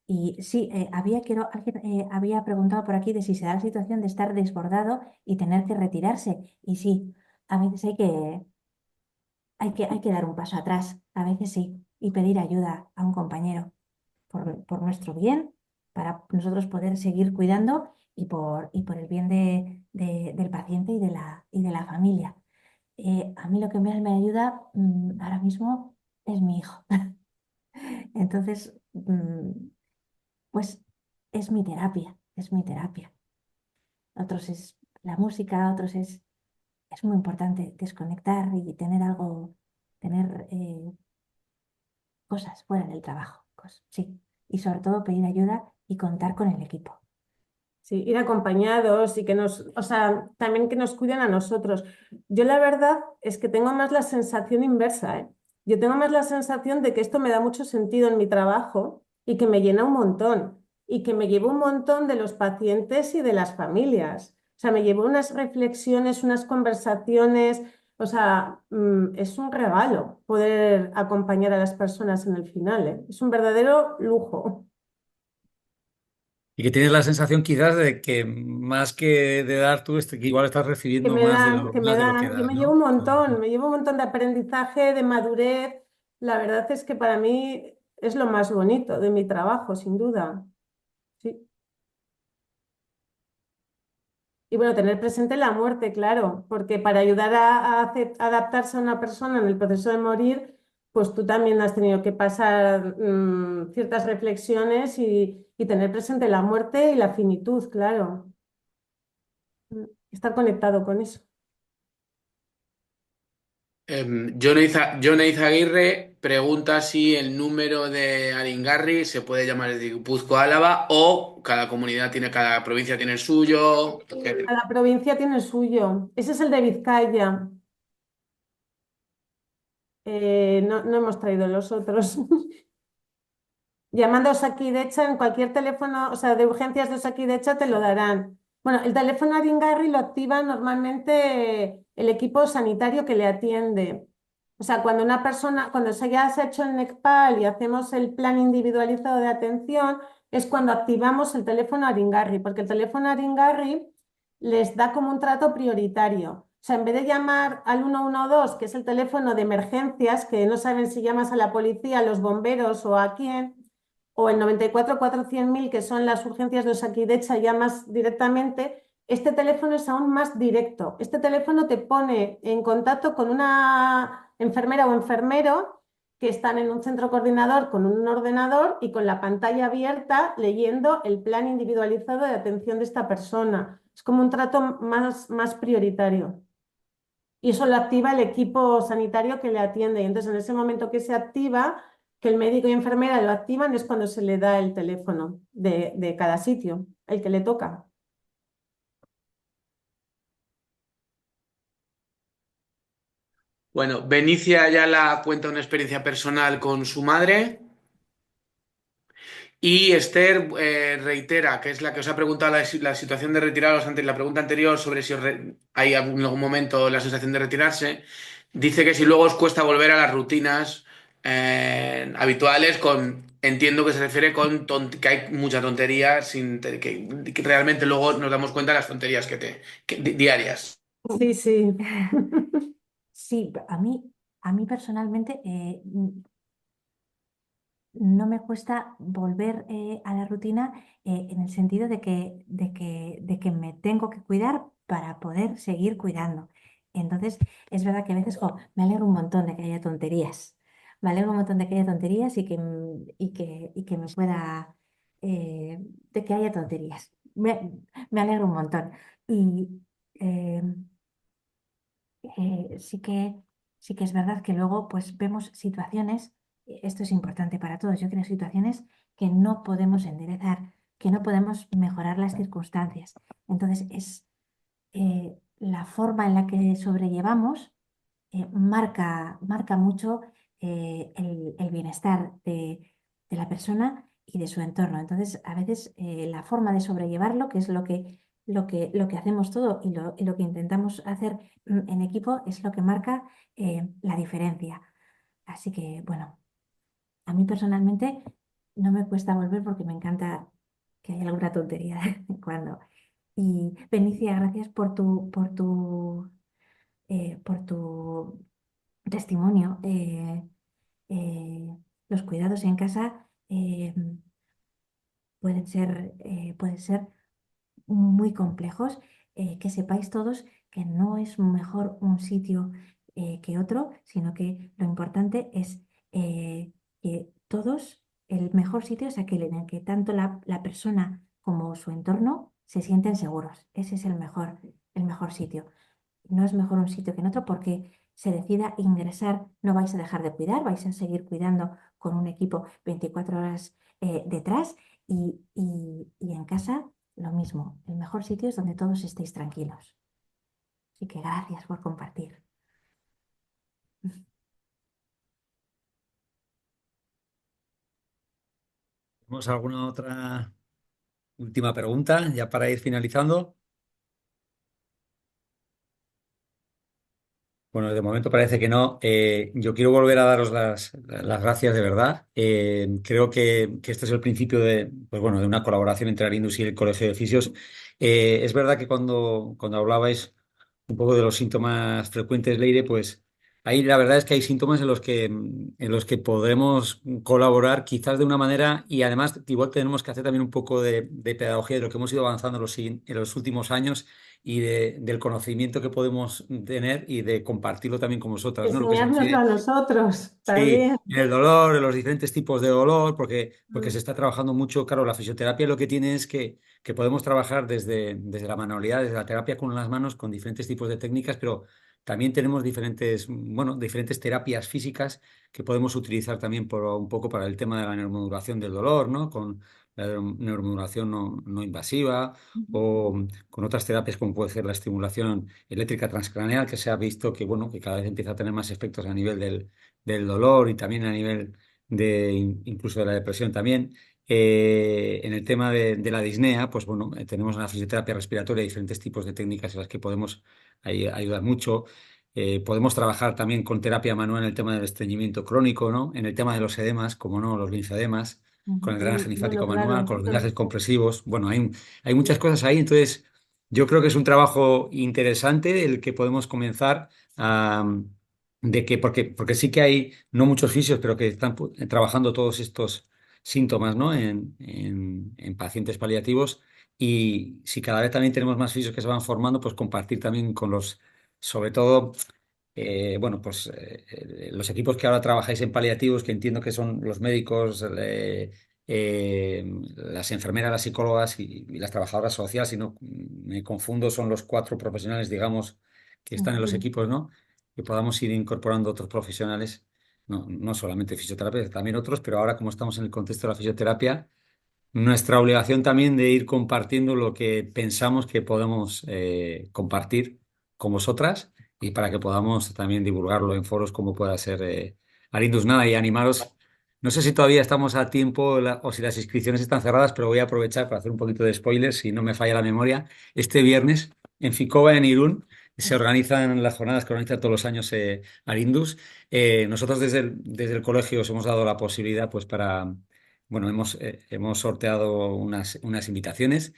Y sí, alguien había preguntado por aquí de si se da la situación de estar desbordado y tener que retirarse. Y sí, a veces hay que dar un paso atrás, a veces sí, y pedir ayuda a un compañero por nuestro bien, para nosotros poder seguir cuidando y por el bien del paciente y de la familia. A mí lo que más me ayuda ahora mismo es mi hijo. Entonces, pues es mi terapia, es mi terapia. Otros es la música, es muy importante desconectar y tener algo, tener cosas fuera del trabajo, sí. Y sobre todo pedir ayuda y contar con el equipo. Sí, ir acompañados y que o sea, también que nos cuiden a nosotros. Yo la verdad es que tengo más la sensación inversa, ¿eh? Yo tengo más la sensación de que esto me da mucho sentido en mi trabajo y que me llena un montón y que me llevo un montón de los pacientes y de las familias. O sea, me llevo unas reflexiones, unas conversaciones, o sea, es un regalo poder acompañar a las personas en el final, ¿eh? Es un verdadero lujo. Y que tienes la sensación quizás de que más que de dar tú, que igual estás Que recibiendo me dan, que me más de lo que dan. Yo das, ¿no? me llevo un montón de aprendizaje, de madurez. La verdad es que para mí es lo más bonito de mi trabajo, sin duda. Sí. Y bueno, tener presente la muerte, claro, porque para ayudar a adaptarse a una persona en el proceso de morir, pues tú también has tenido que pasar ciertas reflexiones y tener presente la muerte y la finitud, claro. Estar conectado con eso. John Eizaguirre pregunta si el número de Aringarri se puede llamar de Guipúzcoa Álava o cada provincia tiene el suyo. Cada provincia tiene el suyo. Ese es el de Vizcaya. No hemos traído los otros. Llamando a Osakidetza en cualquier teléfono, o sea, de urgencias de Osakidetza te lo darán. Bueno, el teléfono Aringarri lo activa normalmente el equipo sanitario que le atiende. O sea, cuando una persona, cuando ya se ha hecho el NECPAL y hacemos el plan individualizado de atención, es cuando activamos el teléfono Aringarri, porque el teléfono Aringarri les da como un trato prioritario. O sea, en vez de llamar al 112, que es el teléfono de emergencias, que no saben si llamas a la policía, a los bomberos o a quién, o el 94 400 000, que son las urgencias de Osakidetza, llamas directamente, este teléfono es aún más directo. Este teléfono te pone en contacto con una enfermera o enfermero que están en un centro coordinador con un ordenador y con la pantalla abierta leyendo el plan individualizado de atención de esta persona. Es como un trato más prioritario. Y eso lo activa el equipo sanitario que le atiende. Y entonces, en ese momento que se activa, que el médico y enfermera lo activan, es cuando se le da el teléfono de cada sitio, el que le toca. Bueno, Benicia Ayala cuenta una experiencia personal con su madre. Y Esther reitera, que es la que os ha preguntado la situación de retiraros ante la pregunta anterior sobre si hay en algún momento la sensación de retirarse. Dice que si luego os cuesta volver a las rutinas habituales, entiendo que se refiere que hay mucha tontería, que realmente luego nos damos cuenta de las tonterías diarias. Sí, sí. Sí, a mí personalmente no me cuesta volver a la rutina en el sentido de que me tengo que cuidar para poder seguir cuidando. Entonces, es verdad que a veces me alegro un montón de que haya tonterías. Me alegro un montón de que haya tonterías y que me pueda... de que haya tonterías. Me alegro un montón. Y eh, sí sí que es verdad que luego pues vemos situaciones, esto es importante para todos, yo creo situaciones que no podemos enderezar, que no podemos mejorar las circunstancias. Entonces la forma en la que sobrellevamos marca mucho el bienestar de la persona y de su entorno. Entonces, a veces la forma de sobrellevarlo, que es lo que hacemos todo y lo que intentamos hacer en equipo, es lo que marca la diferencia. Así que, bueno, a mí personalmente no me cuesta volver porque me encanta que haya alguna tontería de vez en cuando. Y Benicia, gracias por tu testimonio. Los cuidados en casa pueden ser muy complejos. Que sepáis todos que no es mejor un sitio que otro, sino que lo importante es que todos, el mejor sitio es aquel en el que tanto la persona como su entorno se sienten seguros. Ese es el mejor sitio. No es mejor un sitio que en otro porque se decida ingresar, no vais a dejar de cuidar, vais a seguir cuidando con un equipo 24 horas detrás y en casa lo mismo. El mejor sitio es donde todos estéis tranquilos. Así que gracias por compartir. ¿Tenemos alguna otra última pregunta ya para ir finalizando? Bueno, de momento parece que no. Yo quiero volver a daros las gracias de verdad. Creo que este es el principio pues bueno, de una colaboración entre Arindus y el Colegio de Fisios. Es verdad que cuando hablabais un poco de los síntomas frecuentes, Leire, pues ahí la verdad es que hay síntomas en los que podremos colaborar quizás de una manera y además igual tenemos que hacer también un poco de pedagogía de lo que hemos ido avanzando en los últimos años y del conocimiento que podemos tener y de compartirlo también con vosotras, ¿no? Lo que se Enseñárnoslo a refiere, nosotros sí, también. en el dolor, en los diferentes tipos de dolor, porque se Mm. está trabajando mucho. Claro, la fisioterapia lo que tiene es que podemos trabajar desde la manualidad, desde la terapia con las manos, con diferentes tipos de técnicas, pero también tenemos diferentes terapias físicas que podemos utilizar también un poco para el tema de la neuromodulación del dolor, ¿no? Con la neuromodulación no invasiva o con otras terapias como puede ser la estimulación eléctrica transcraneal, que se ha visto que, bueno, que cada vez empieza a tener más efectos a nivel del dolor y también a nivel incluso de la depresión también. En el tema de la disnea, pues bueno, tenemos en la fisioterapia respiratoria diferentes tipos de técnicas en las que podemos ahí ayudar mucho. Podemos trabajar también con terapia manual en el tema del estreñimiento crónico, ¿no? En el tema de los edemas, como no, los linfademas, con el drenaje Bueno, linfático manual, claro. con los drenajes compresivos. Bueno, hay muchas cosas ahí, entonces yo creo que es un trabajo interesante el que podemos comenzar a, porque sí que hay no muchos fisios, pero que están trabajando todos estos síntomas, ¿no? En pacientes paliativos. Y si cada vez también tenemos más fisios que se van formando, pues compartir también sobre todo, bueno, pues los equipos que ahora trabajáis en paliativos, que entiendo que son los médicos, las enfermeras, las psicólogas y las trabajadoras sociales, si no me confundo, son los cuatro profesionales, digamos, que están en los Ujú. equipos, ¿no? Que podamos ir incorporando otros profesionales, no solamente fisioterapeutas, también otros, pero ahora como estamos en el contexto de la fisioterapia, nuestra obligación también de ir compartiendo lo que pensamos que podemos compartir con vosotras y para que podamos también divulgarlo en foros como pueda ser Arindus. Nada, y animaros. No sé si todavía estamos a tiempo o si las inscripciones están cerradas, pero voy a aprovechar para hacer un poquito de spoilers, si no me falla la memoria. Este viernes en Ficova, en Irún, se organizan las jornadas que organiza todos los años Arindus. Nosotros desde el colegio os hemos dado la posibilidad pues para bueno, hemos sorteado unas invitaciones.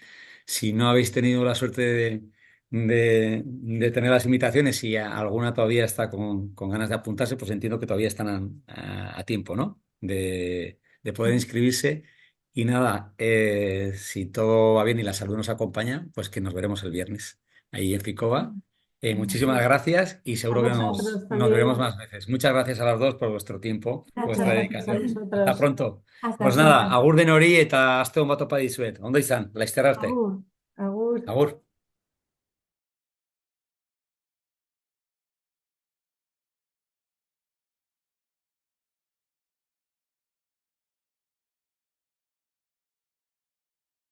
Si no habéis tenido la suerte de tener las invitaciones y alguna todavía está con ganas de apuntarse, pues entiendo que todavía están a tiempo, ¿no? De poder inscribirse. Y nada, si todo va bien y la salud nos acompaña, pues que nos veremos el viernes ahí en Ficova. Muchísimas Gracias. gracias y A seguro que nos, vosotros nos veremos también. más veces. Muchas gracias a las dos por vuestro tiempo, Muchas vuestra Gracias. gracias a dedicación. Hasta vosotros. pronto. Hasta Pues nada, pronto. agur den hori eta aste on bat opa dizuet. Ondo izan, laizter arte. Agur, agur. Agur.